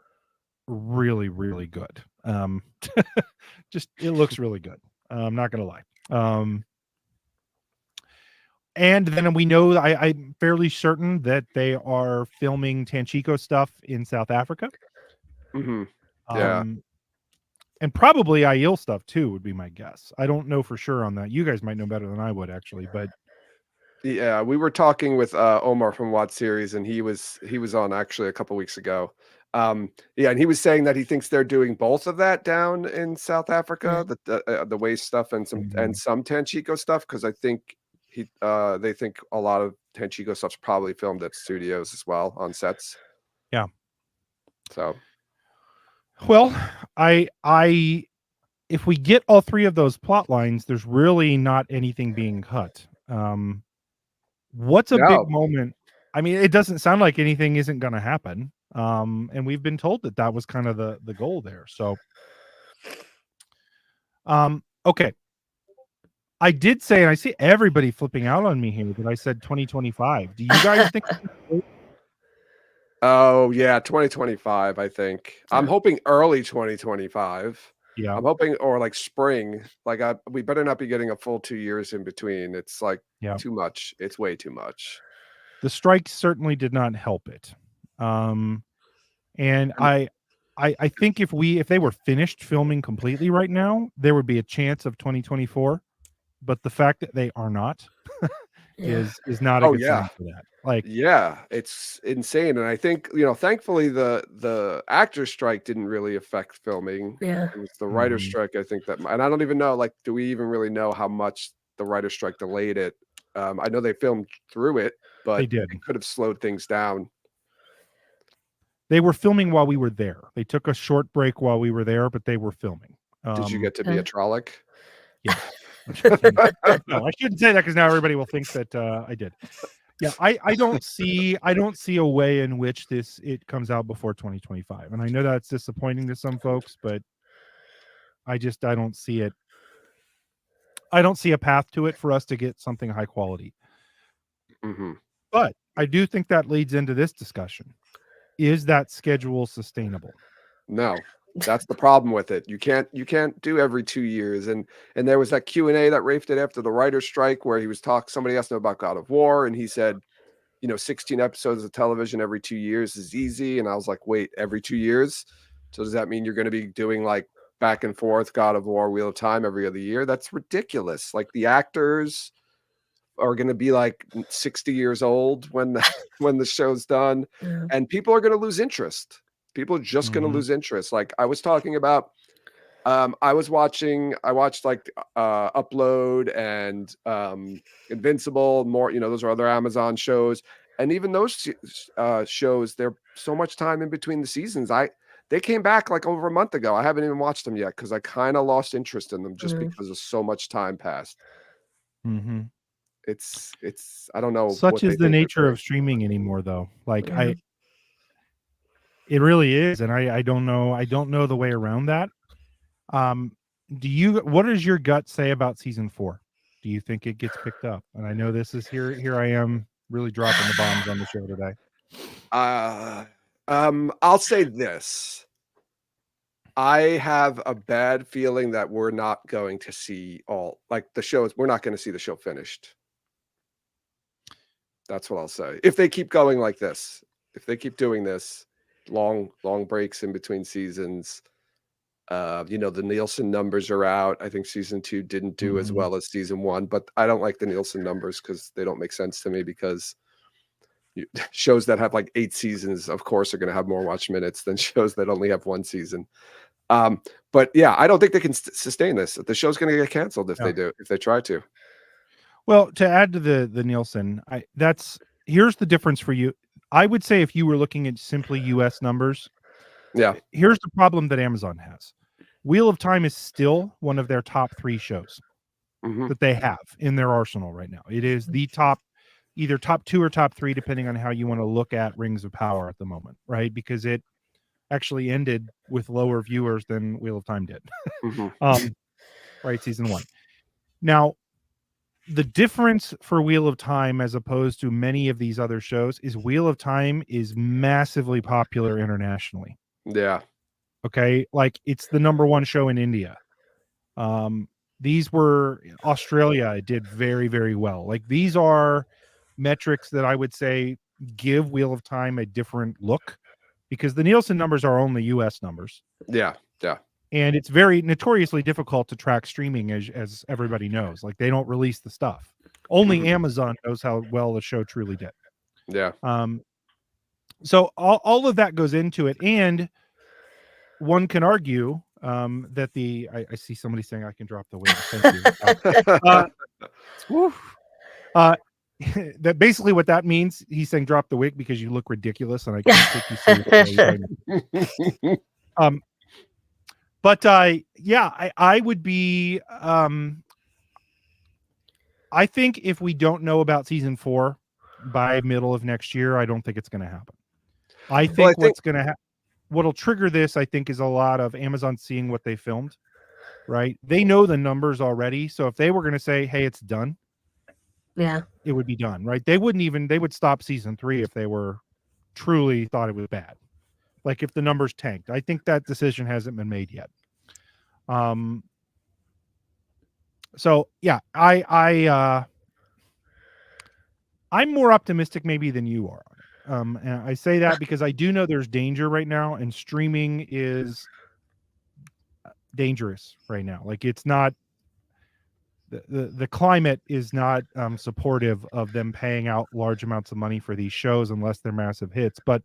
really, really good. It looks really good. I'm not going to lie. And then we know, I'm fairly certain that they are filming Tanchiko stuff in South Africa. Mm-hmm. Yeah. And probably Aiel stuff too would be my guess. I don't know for sure on that. You guys might know better than I would actually, but Yeah, we were talking with Omar from Watt Series, and he was on actually a couple weeks ago. Yeah, and he was saying that he thinks they're doing both of that down in South Africa, the waste stuff and some Tanchiko stuff, because I think they think a lot of Tanchiko stuff's probably filmed at studios as well on sets. Yeah. So, well, if we get all three of those plot lines, there's really not anything being cut. What's a big moment? I mean, it doesn't sound like anything isn't going to happen. And we've been told that that was kind of the goal there. So, okay. I did say, and I see everybody flipping out on me here, that I said 2025. Do you guys think? Oh yeah, 2025. I think I'm hoping early 2025. Yeah, I'm hoping, or like spring. Like we better not be getting a full 2 years in between. It's like too much. It's way too much. The strike certainly did not help it. And I think if they were finished filming completely right now, there would be a chance of 2024. But the fact that they are not is not a good sign for that. Like, yeah, it's insane. And I think, thankfully the actor strike didn't really affect filming. Yeah, it was the writer's strike. I think that, and I don't even know, like, do we even really know how much the writer's strike delayed it? I know they filmed through it, but they did. It could have slowed things down. They were filming while we were there. They took a short break while we were there, but they were filming. Did you get to be a Trolloc? Yeah. No, I shouldn't say that because now everybody will think that I did. Yeah, I don't see a way in which it comes out before 2025, and I know that's disappointing to some folks, but I don't see it. I don't see a path to it for us to get something high quality. Mm-hmm. But I do think that leads into this discussion: is that schedule sustainable? No. That's the problem with it. You can't do every 2 years. And there was that Q&A that Rafe did after the writer's strike where he was somebody asked him about God of War, and he said, 16 episodes of television every 2 years is easy. And I was like, wait, every 2 years? So does that mean you're going to be doing like back and forth God of War, Wheel of Time every other year? That's ridiculous. Like, the actors are going to be like 60 years old when the show's done, and people are going to lose interest. People are just going to lose interest. Like I was talking about, I watched like Upload and Invincible, more, those are other Amazon shows. And even those shows, they're so much time in between the seasons. They came back like over a month ago. I haven't even watched them yet because I kind of lost interest in them just because of so much time passed. Mm-hmm. It's I don't know. Such is the nature of streaming anymore, though. Like it really is, and I don't know the way around that. What does your gut say about season 4? Do you think it gets picked up? And I know this is here I am really dropping the bombs on the show today. I'll say this. I have a bad feeling that we're not going to see we're not going to see the show finished. That's what I'll say. If they keep going like this, if they keep doing this, long breaks in between seasons, the Nielsen numbers are out. I think season 2 didn't do as well as season 1, but I don't like the Nielsen numbers because they don't make sense to me, because shows that have like 8 seasons, of course, are going to have more watch minutes than shows that only have 1 season. But yeah, I don't think they can sustain this. The show's going to get canceled if they try to. Well, to add to the Nielsen, here's the difference for you. I would say if you were looking at simply US numbers, here's the problem that Amazon has. Wheel of Time is still one of their top 3 shows that they have in their arsenal right now. It is the either top 2 or top 3, depending on how you want to look at Rings of Power at the moment, right? Because it actually ended with lower viewers than Wheel of Time did. Right, season 1. Now, the difference for Wheel of Time as opposed to many of these other shows is Wheel of Time is massively popular internationally. Yeah. Okay. Like, it's the #1 show in India. These were Australia did very, very well. Like these are metrics that I would say give Wheel of Time a different look because the Nielsen numbers are only US numbers. Yeah. And it's very notoriously difficult to track streaming as everybody knows. Like they don't release the stuff. Only Amazon knows how well the show truly did. Yeah. So all of that goes into it. And one can argue that I see somebody saying I can drop the wing. Thank you. That basically what that means, he's saying drop the wig because you look ridiculous and I can't take you seriously. But yeah, I would be I think if we don't know about season 4 by middle of next year, I don't think it's going to happen. I think what's going to happen, what'll trigger this, I think, is a lot of Amazon seeing what they filmed, right? They know the numbers already. So if they were going to say, hey, it's done, Yeah, it would be done, right? They would stop season 3 if they were truly thought it was bad. Like if the numbers tanked. I think that decision hasn't been made yet. So yeah, I'm more optimistic maybe than you are. And I say that because I do know there's danger right now, and streaming is dangerous right now. Like it's not the climate is not supportive of them paying out large amounts of money for these shows unless they're massive hits. But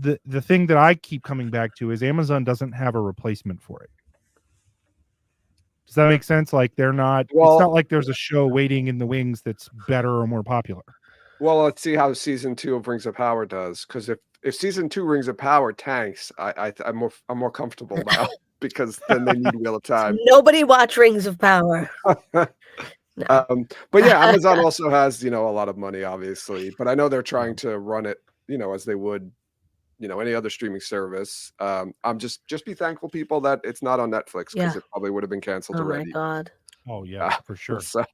the thing that I keep coming back to is Amazon doesn't have a replacement for it. Does that make sense? Like they're not. Well, it's not like there's a show waiting in the wings that's better or more popular. Well, let's see how season 2 of Rings of Power does. Because if season 2 Rings of Power tanks, I'm more comfortable now because then they need Wheel of Time. Nobody watch Rings of Power. But yeah, Amazon also has a lot of money, obviously. But I know they're trying to run it, as they would, any other streaming service. I'm just be thankful, people, that it's not on Netflix because it probably would have been canceled already. Oh my God. Oh yeah, for sure. So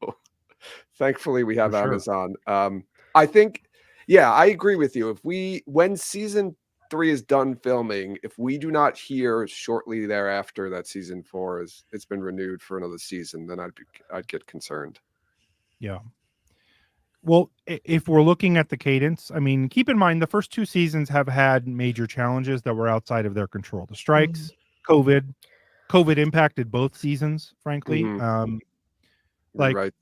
thankfully we have Amazon. I think, yeah, I agree with you. When season 3 is done filming, if we do not hear shortly thereafter that season 4 it's been renewed for another season, then I'd get concerned. Yeah. Well, if we're looking at the cadence, I mean, keep in mind the first 2 seasons have had major challenges that were outside of their control. The strikes, COVID impacted both seasons, frankly. Right.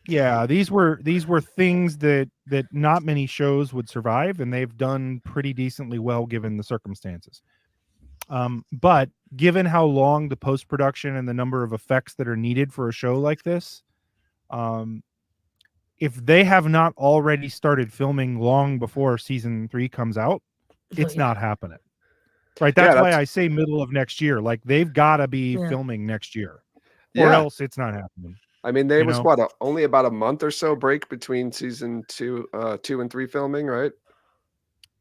Yeah, these were things that not many shows would survive, and they've done pretty decently well given the circumstances. But given how long the post-production and the number of effects that are needed for a show like this, if they have not already started filming long before season 3 comes out, it's not happening. Right? That's why I say middle of next year. Like they've got to be filming next year, or else it's not happening. I mean, there was only about a month or so break between season 2 and 3 filming, right?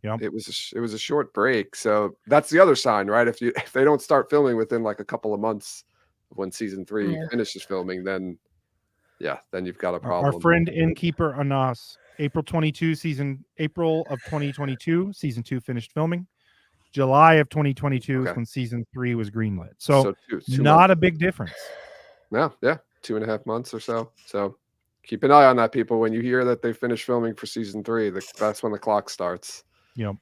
Yeah, it was a short break. So that's the other sign, right? If they don't start filming within like a couple of months of when season 3 finishes filming, then you've got a problem. Our friend Innkeeper Anas, April of 2022, season 2 finished filming. July of 2022 is when season 3 was greenlit. So two not months. A big difference. Yeah. 2.5 months or so. So keep an eye on that, people. When you hear that they finished filming for season 3, that's when the clock starts. Yep.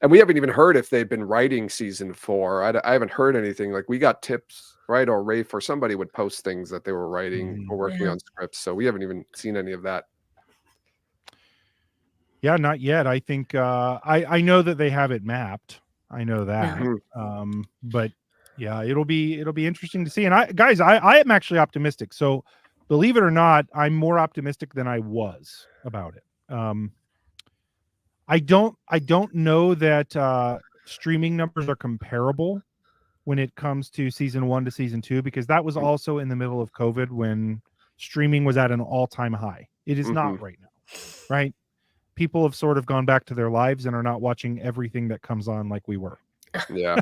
And we haven't even heard if they've been writing season 4. I haven't heard anything. Like we got tips, right? Or Rafe or somebody would post things that they were writing or working on scripts. So we haven't even seen any of that. Yeah, not yet. I think I know that they have it mapped. I know that. But yeah, it'll be interesting to see. And I am actually optimistic. So believe it or not, I'm more optimistic than I was about it. I don't know that streaming numbers are comparable when it comes to season 1 to season 2, because that was also in the middle of COVID when streaming was at an all-time high. It is not right now, right? People have sort of gone back to their lives and are not watching everything that comes on like we were. Yeah.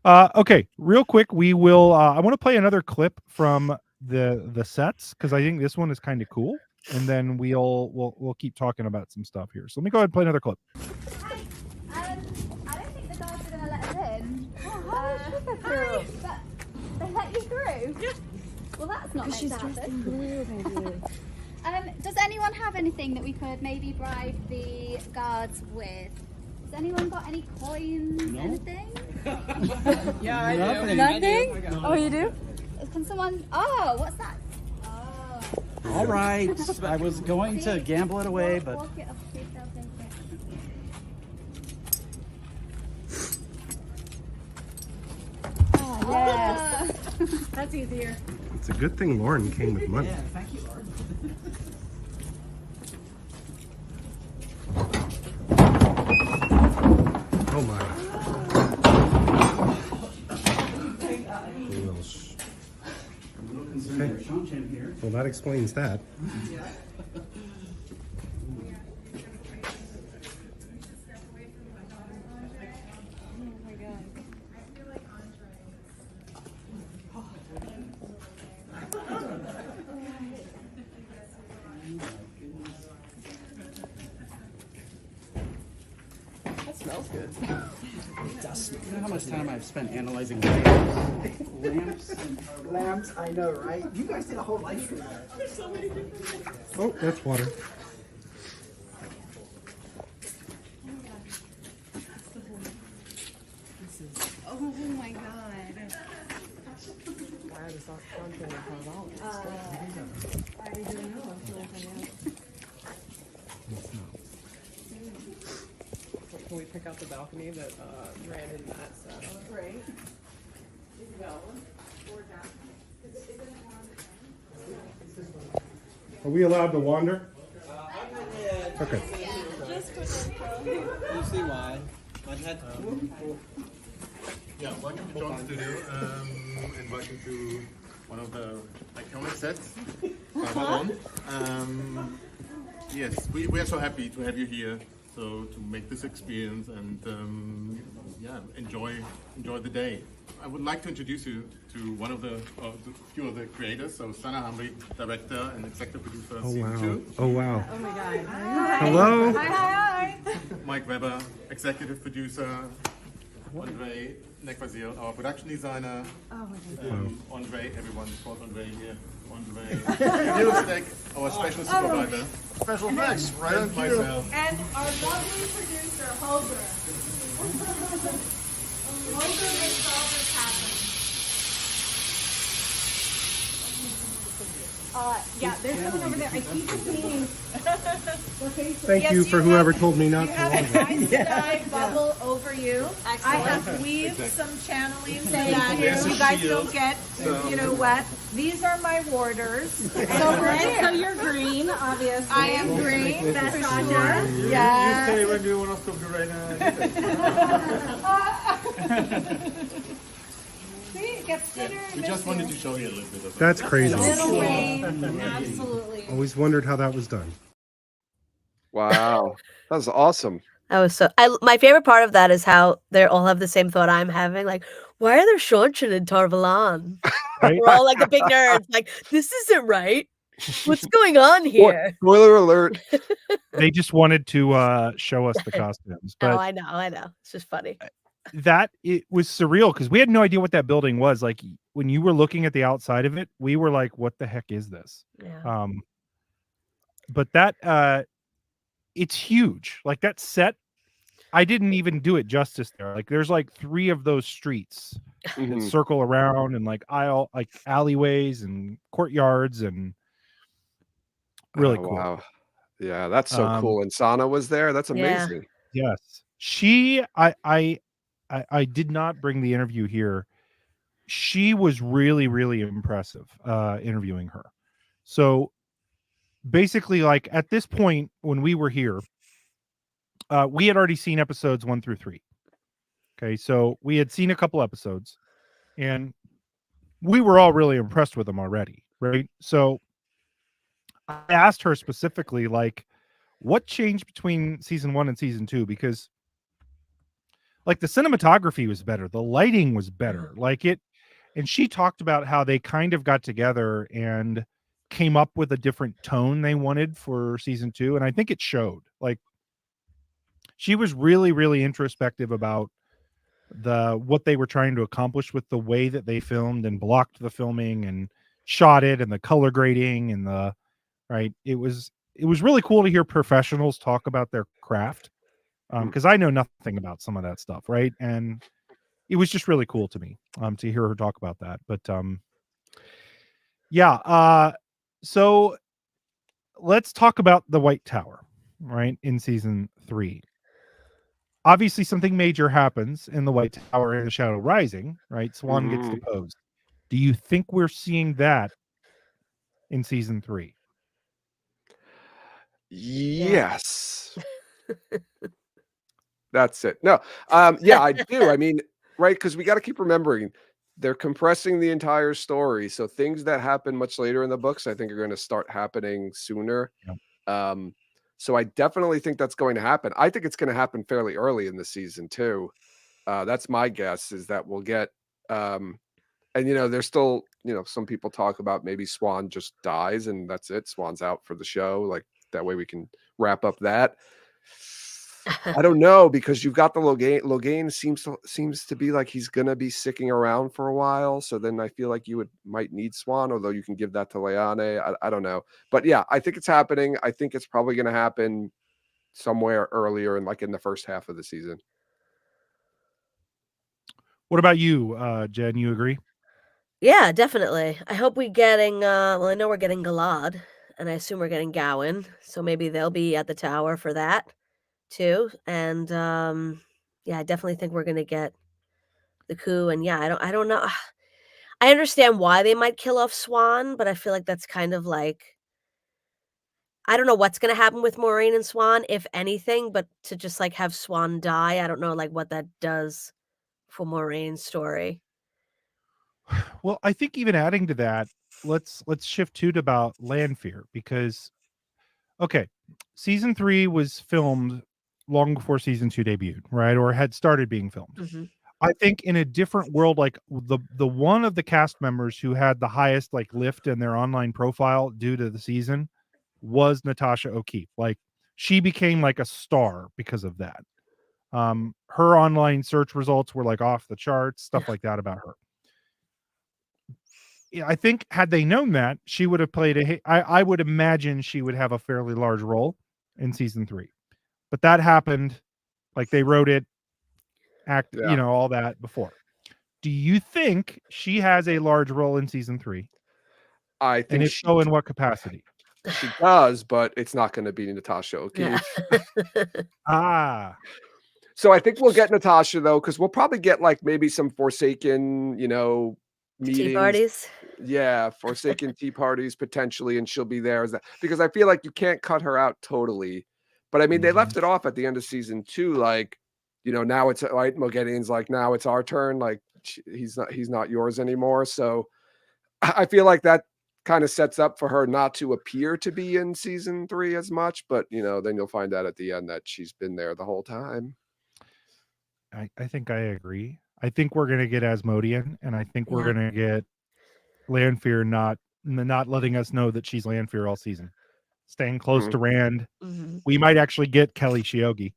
Okay, real quick, we will I want to play another clip from the sets because I think this one is kind of cool, and then we'll keep talking about some stuff here. So let me go ahead and play another clip. I don't think the guards are going to let us in. They let you through? Well, that's not meant to happen. Does anyone have anything that we could maybe bribe the guards with? Has anyone got any coins? Anything? Yeah, I do. Nothing? Oh, you do? Can someone? Oh, what's that? All right. I was going to gamble it away, but Walk it up, see if they'll take it. Oh, yes. That's easier. It's a good thing Lauren came with money. yeah, thank you, Lauren. Oh my. I'm a little concerned there's Sean Chan here. Well, that explains that. That smells good. It does. You know how much time I've spent analyzing lamps? Lamps, I know, right? You guys did a whole life for that. Oh, that's water. Oh my god. Can we pick out the balcony that Brandon and Matt sat on? Right. Are we allowed to wander? Okay. You see why? Yeah, welcome to John's studio, and welcome to one of the iconic sets. Yes, we are so happy to have you here, so to make this experience and yeah, enjoy the day. I would like to introduce you to one of the few of the creators. So Sana Hamri, director and executive producer of Oh season wow. 2. Oh wow. Oh my god. Hello. Hi. Mike Weber, executive producer. Andre Nae'Blis, our production designer. Oh my god. Andre, everyone calls Andre here. Andre. Nilstek, our special supervisor. Special thanks, right on myself. And our lovely producer, Holger. Holger makes all this happen. Yeah, there's someone over there. I keep seeing. Thank you for whoever told me not You to have wander. a nice sky bubble over you. I have weaved some channeling so that you guys don't get, wet. These are my warders. So you're green, obviously. I am green. That's Sasha. Yes. You say when you want to come to right now. See, it gets thinner and We just wanted to show you a little bit of That's crazy. Little rain. Absolutely. Always wondered how that was done. Wow, that was awesome. That was so. My favorite part of that is how they all have the same thought I'm having. Like, why are there Shaunchan and Tarvalan? Right? We're all like the big nerds. Like, this isn't right. What's going on here? Spoiler alert. They just wanted to show us the costumes, Oh, but I know. It's just funny. that it was surreal because we had no idea what that building was. Like when you were looking at the outside of it, we were like, "What the heck is this?" Yeah. But that it's huge. Like that set, I didn't even do it justice there. Like there's like 3 of those streets that Mhm. circle around and like alleyways and courtyards and really Oh, cool. wow. Yeah, that's so cool. And Sana was there. That's Yeah. amazing. Yes. I did not bring the interview here. She was really, really impressive interviewing her. So basically, like at this point when we were here, we had already seen episodes 1 through 3. Okay, so we had seen a couple episodes and we were all really impressed with them already, right? So I asked her specifically, like, what changed between season 1 and season 2? Because like the cinematography was better, the lighting was better, like it, and she talked about how they kind of got together and came up with a different tone they wanted for season 2, and I think it showed. Like she was really, really introspective about what they were trying to accomplish with the way that they filmed and blocked the filming and shot it and the color grading and the right. It was really cool to hear professionals talk about their craft because I know nothing about some of that stuff, right? And it was just really cool to me to hear her talk about that. But yeah, so let's talk about the White Tower, right? In season 3. Obviously, something major happens in the White Tower in the Shadow Rising, right? Swan gets deposed. Do you think we're seeing that in season 3? Yes. That's it. No, yeah, I do. I mean, right? Because we got to keep remembering they're compressing the entire story. So things that happen much later in the books, I think, are going to start happening sooner. So I definitely think that's going to happen. I think it's going to happen fairly early in the season too. That's my guess, is that we'll get and there's still, some people talk about maybe Swan just dies and that's it. Swan's out for the show. Like that way we can wrap up that. I don't know, because you've got the Logain seems to be like he's gonna be sticking around for a while. So then I feel like you might need Swan, although you can give that to Leane. I don't know. But yeah, I think it's happening. I think it's probably gonna happen somewhere earlier in the first half of the season. What about you, Jen? You agree? Yeah, definitely. I hope we getting well, I know we're getting Galad, and I assume we're getting Gowan, so maybe they'll be at the tower for that too. And yeah, I definitely think we're gonna get the coup. And yeah, I don't know. I understand why they might kill off Swan, but I feel like that's kind of like, I don't know what's gonna happen with Maureen and Swan, if anything, but to just like have Swan die, I don't know like what that does for Maureen's story. Well, I think even adding to that, let's shift to about Lanfear, because okay, season 3 was filmed long before season 2 debuted, right? Or had started being filmed. Mhm. I think in a different world, like the one of the cast members who had the highest like lift in their online profile due to the season was Natasha O'Keefe. Like she became like a star because of that. Her online search results were like off the charts, stuff like that about her. Yeah, I think had they known that, she would have played I would imagine she would have a fairly large role in season 3. But that happened, like they wrote it, all that before. Do you think she has a large role in season 3? I And think if so, in what capacity? she does, but it's not going to be Natasha O'Keefe. Ah. So I think we'll get Natasha though, because we'll probably get like maybe some Forsaken, meetings. Tea parties. Yeah, Forsaken tea parties potentially, and she'll be there because I feel like you can't cut her out totally. But I mean, they left it off at the end of season 2, like, now it's right. Moghedion's like, now it's our turn. Like he's not yours anymore. So I feel like that kind of sets up for her not to appear to be in season 3 as much. But then you'll find out at the end that she's been there the whole time. I think I agree. I think we're gonna get Asmodean, and I think we're gonna get Lanfear not letting us know that she's Lanfear all season. Staying close to Rand. We might actually get Kelly Shiogi.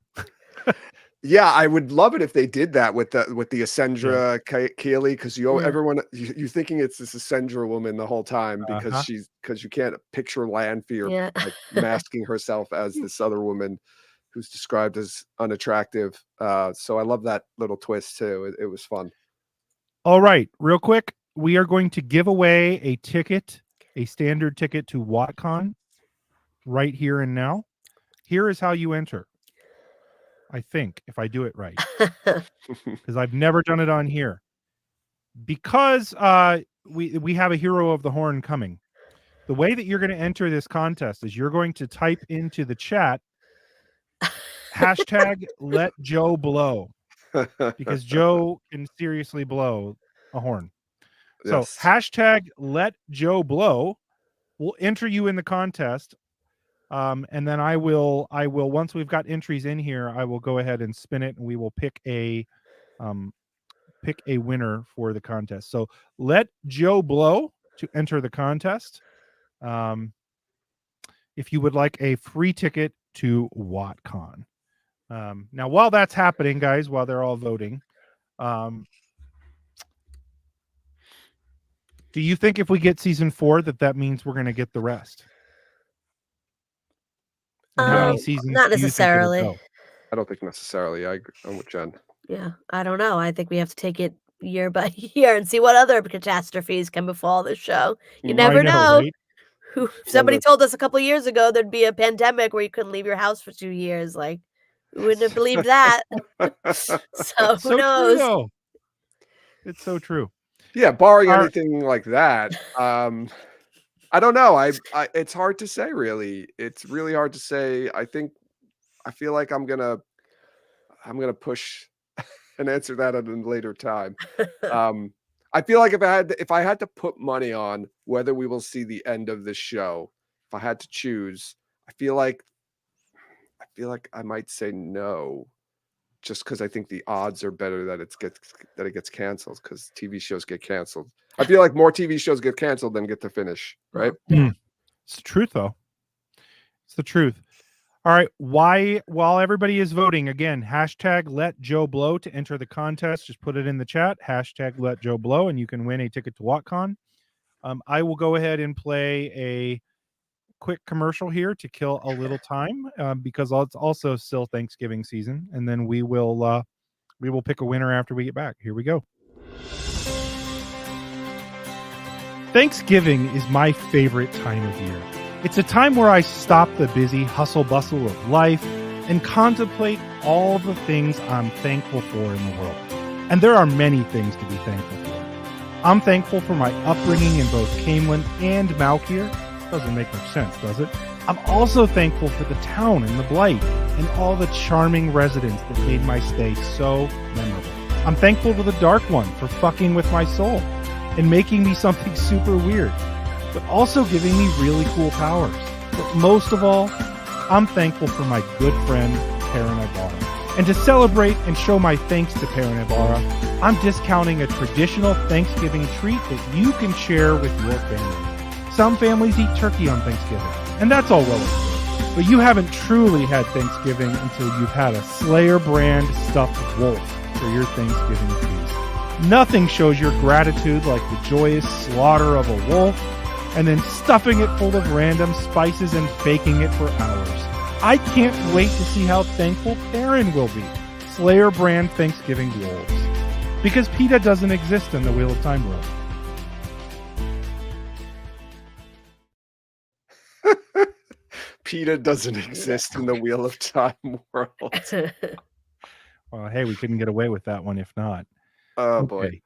Yeah, I would love it if they did that with the Ascendra Keely, because everyone you're thinking it's this Ascendra woman the whole time because you can't picture Lanfear like masking herself as this other woman who's described as unattractive. So I love that little twist too. It was fun. All right, real quick, we are going to give away a ticket, a standard ticket to WoTCon right here and now. Here is how you enter. I think, if I do it right, because I've never done it on here. Because we have a Hero of the Horn coming. The way that you're going to enter this contest is you're going to type into the chat hashtag let Joe blow, because Joe can seriously blow a horn. So hashtag let Joe blow will enter you in the contest. And then I will once we've got entries in here, I will go ahead and spin it and we will pick a winner for the contest. So let Joe blow to enter the contest. If you would like a free ticket to WoTCon. Now, while that's happening, guys, while they're all voting, Um, do you think if we get season 4 that means we're going to get the rest? And how many seasons Not do you think it'll necessarily. go? I don't think necessarily. I'm with Jen. Yeah, I don't know. I think we have to take it year by year and see what other catastrophes can befall the show. You Mm. never I know, know. right? If somebody told us a couple years ago there'd be a pandemic where you couldn't leave your house for 2 years, like, we wouldn't have believed that. So, who So true, knows? though. It's so true. Yeah, barring Our- anything like that, I don't know. I it's hard to say, really. It's really hard to say. I feel like I'm gonna push and answer that at a later time. I feel like if I had to put money on whether we will see the end of this show, if I had to choose, I feel like I might say no, just because I think the odds are better that it gets canceled, because TV shows get canceled. I feel like more TV shows get canceled than get to finish, right? It's the truth, though. It's the truth. All right. While everybody is voting, again, hashtag let Joe blow to enter the contest. Just put it in the chat. Hashtag let Joe blow, and you can win a ticket to WoTCon. I will go ahead and play a quick commercial here to kill a little time, because it's also still Thanksgiving season, and then we will pick a winner after we get back. Here we go. Thanksgiving is my favorite time of year. It's a time where I stop the busy hustle bustle of life and contemplate all the things I'm thankful for in the world. And there are many things to be thankful for. I'm thankful for my upbringing in both Camelin and Malkir. Doesn't make much sense, does it? I'm also thankful for the town and the Blight and all the charming residents that made my stay so memorable. I'm thankful to the Dark One for fucking with my soul and making me something super weird, but also giving me really cool powers. But most of all, I'm thankful for my good friend, Perrin Ibarra. And to celebrate and show my thanks to Perrin Ibarra, I'm discounting a traditional Thanksgiving treat that you can share with your family. Some families eat turkey on Thanksgiving, and that's all well and good. But you haven't truly had Thanksgiving until you've had a Slayer brand stuffed wolf for your Thanksgiving feast. Nothing shows your gratitude like the joyous slaughter of a wolf and then stuffing it full of random spices and baking it for hours. I can't wait to see how thankful Perrin will be. Slayer brand Thanksgiving wolves. Because PETA doesn't exist in the Wheel of Time world. PETA doesn't exist in the Wheel of Time world. Well, hey, we couldn't get away with that one if not. Oh, Okay. boy.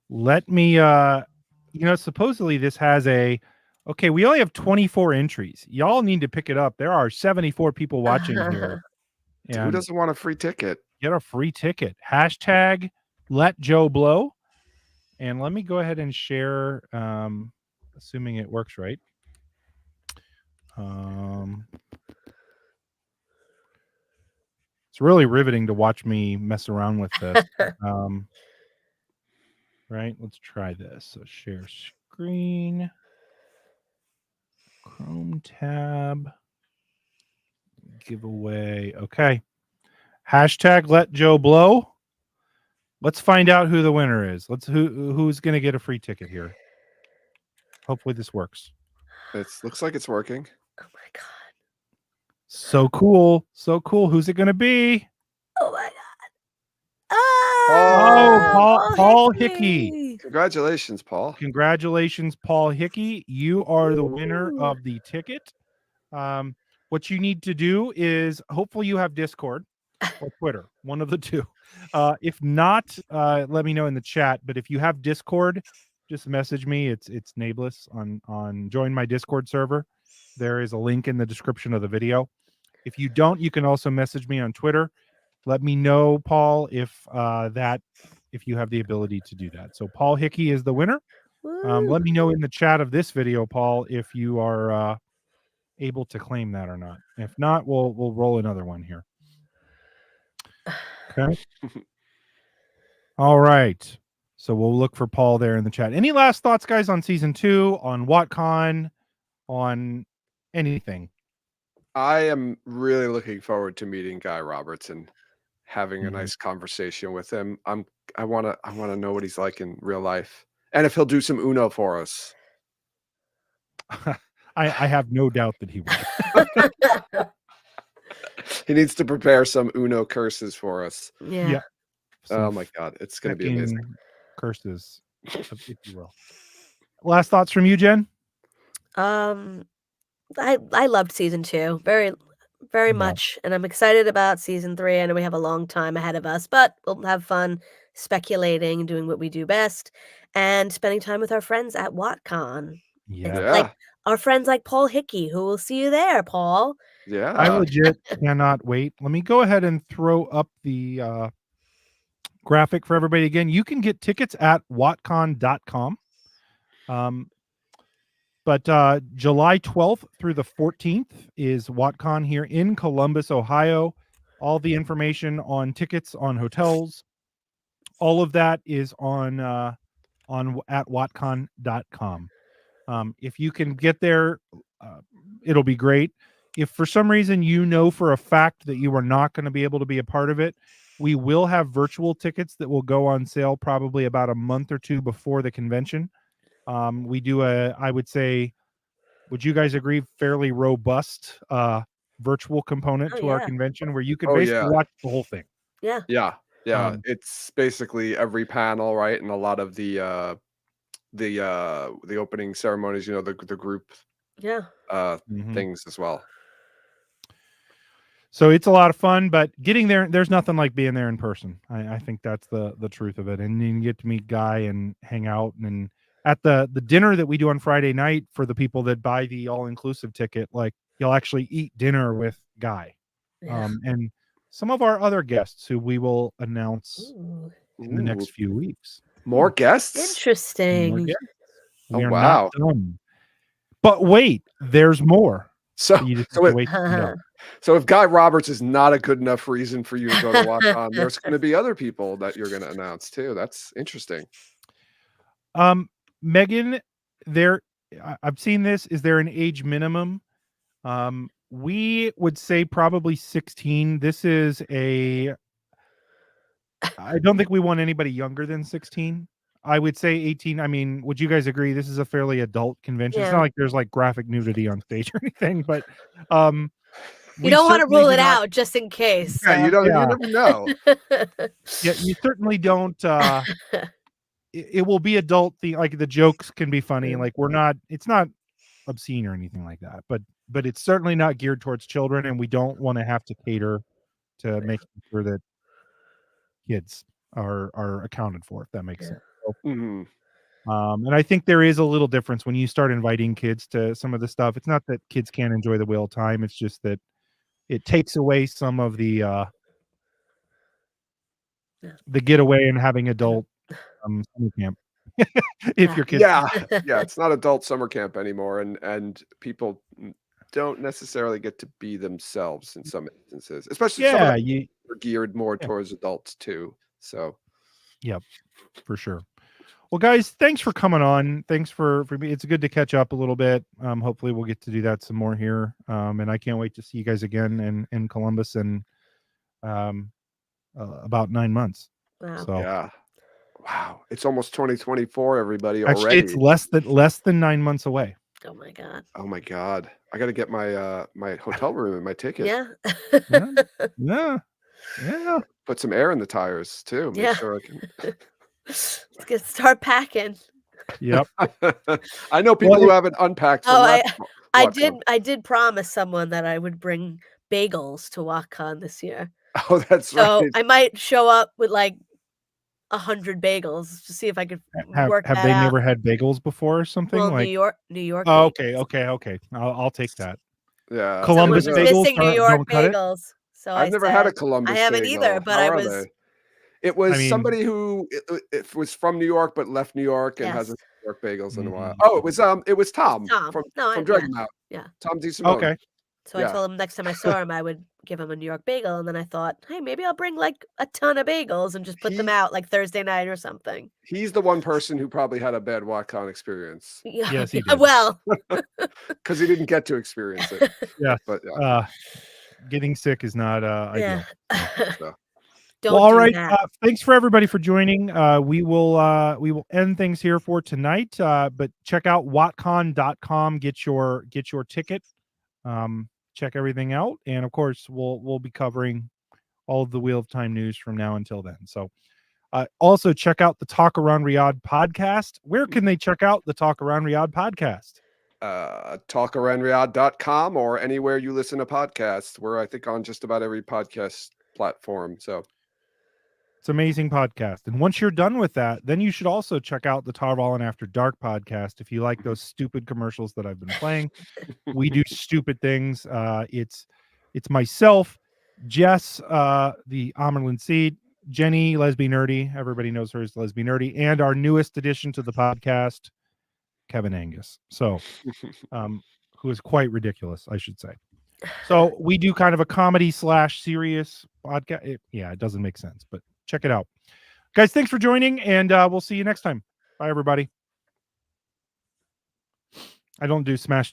Let me, supposedly this has okay, we only have 24 entries. Y'all need to pick it up. There are 74 people watching here. Who doesn't want a free ticket? Get a free ticket. Hashtag let Joe blow. And let me go ahead and share, assuming it works right. It's really riveting to watch me mess around with this. Right, let's try this. So share screen, Chrome tab, giveaway. Okay. Hashtag let Joe blow. Let's find out who the winner is. Who's going to get a free ticket here. Hopefully this works. It looks like it's working. Oh my god. So cool. So cool. Who's it going to be? Oh my god. Paul Hickey. Congratulations, Paul. Congratulations, Paul Hickey. You are the winner of the ticket. What you need to do is hopefully you have Discord or Twitter, one of the two. If not, let me know in the chat. But if you have Discord, just message me. It's Nae'Blis on join my Discord server. There is a link in the description of the video. If you don't, you can also message me on Twitter. Let me know, Paul, if you have the ability to do that. So Paul Hickey is the winner. Let me know in the chat of this video, Paul, if you are able to claim that or not. If not, we'll roll another one here. Okay. All right. So we'll look for Paul there in the chat. Any last thoughts, guys, on season 2, on WoTCon, on anything? I am really looking forward to meeting Guy Robertson. having a nice conversation with him. I want to know what he's like in real life, and if he'll do some Uno for us. I have no doubt that he will. He needs to prepare some Uno curses for us. Yeah. Oh my God, it's going to be amazing. Curses, if you will. Last thoughts from you, Jen? I loved season 2 very much, and I'm excited about season 3. I know we have a long time ahead of us, but we'll have fun speculating and doing what we do best, and spending time with our friends at WoTCon. Like our friends like Paul Hickey, who will see you there, Paul. Yeah, I legit cannot wait. Let me go ahead and throw up the graphic for everybody again. You can get tickets at wotcon.com. But July 12th through the 14th is WoTCon here in Columbus, Ohio. All the information on tickets, on hotels, all of that is on at wotcon.com. If you can get there, it'll be great. If for some reason you know for a fact that you are not going to be able to be a part of it, we will have virtual tickets that will go on sale probably about a month or two before the convention. We do I would say, would you guys agree, fairly robust virtual component to our convention where you can basically watch the whole thing. Yeah. It's basically every panel, right? And a lot of the opening ceremonies, you know, the group things as well. So it's a lot of fun, but getting there, there's nothing like being there in person. I think that's the truth of it. And you get to meet Guy and hang out. And at the dinner that we do on Friday night for the people that buy the all-inclusive ticket, like you'll actually eat dinner with Guy. And some of our other guests who we will announce in the next few weeks. More guests? Interesting. More guests. We are not done. But wait, there's more. So if Guy Roberts is not a good enough reason for you to go to WoTCon, there's going to be other people that you're going to announce too. That's interesting. Megan, I've seen this. Is there an age minimum? We would say probably 16. I don't think we want anybody younger than 16. I would say 18. I mean, would you guys agree this is a fairly adult convention? It's not like there's like graphic nudity on stage or anything, but you don't want to rule it out just in case. Yeah, you never know. Yeah, you certainly don't. It will be adult thing. Like the jokes can be funny. Like it's not obscene or anything like that, but it's certainly not geared towards children, and we don't want to have to cater to making sure that kids are accounted for, if that makes sense. And I think there is a little difference when you start inviting kids to some of the stuff. It's not that kids can't enjoy the whale time. It's just that it takes away some of the getaway and having adult summer camp. If your kids, it's not adult summer camp anymore, and people don't necessarily get to be themselves in some instances, especially some of them are geared more towards adults too. So, for sure. Well, guys, thanks for coming on. Thanks for me. It's good to catch up a little bit. Hopefully we'll get to do that some more here. And I can't wait to see you guys again in Columbus in about 9 months. Wow. So, wow. It's almost 2024, everybody. Actually, already. It's less than 9 months away. Oh my God. Oh my God. I got to get my my hotel room and my ticket. Yeah. Put some air in the tires too. Make sure I can. Let's start packing. Yep. I know people who haven't unpacked. I did promise someone that I would bring bagels to WoTCon this year. Oh, that's right. So I might show up with like 100 bagels to see if I could work that out. Have they never had bagels before or something? Well, like New York. Oh, okay. I'll take that. Yeah. Columbus so bagels. missing New York bagels. So I've never had a Columbus. I haven't either, but It was somebody who it was from New York but left New York and hasn't had New York bagels in a while. Oh, it was Tom from Drag 'Em Out. Yeah. Tom DeSimone. Okay. So I told him next time I saw him, I would give him a New York bagel, and then I thought, hey, maybe I'll bring like a ton of bagels and just put them out like Thursday night or something. He's the one person who probably had a bad WoTCon experience. Yes, he did. Well, because he didn't get to experience it. Yeah, but getting sick is not ideal. So. Don't Well, all do right. that. Thanks for everybody for joining. We will end things here for tonight. But check out WoTCon.com. Get your ticket. Check everything out, and of course, we'll be covering all of the Wheel of Time news from now until then. So, also check out the Talk Around Riyadh podcast. Where can they check out the Talk Around Riyadh podcast? TalkAroundRiyadh.com or anywhere you listen to podcasts. We're, I think, on just about every podcast platform. So it's an amazing podcast. And once you're done with that, then you should also check out the Tarvalin After Dark podcast if you like those stupid commercials that I've been playing. We do stupid things. It's myself, Jess, the Amerlin Seed, Jenny, Lesbian Nerdy. Everybody knows her as Lesbian Nerdy, and our newest addition to the podcast, Kevin Angus. So, who is quite ridiculous, I should say. So we do kind of a comedy / serious podcast. It doesn't make sense, but check it out, guys. Thanks for joining, and we'll see you next time. Bye, everybody. I don't do Smash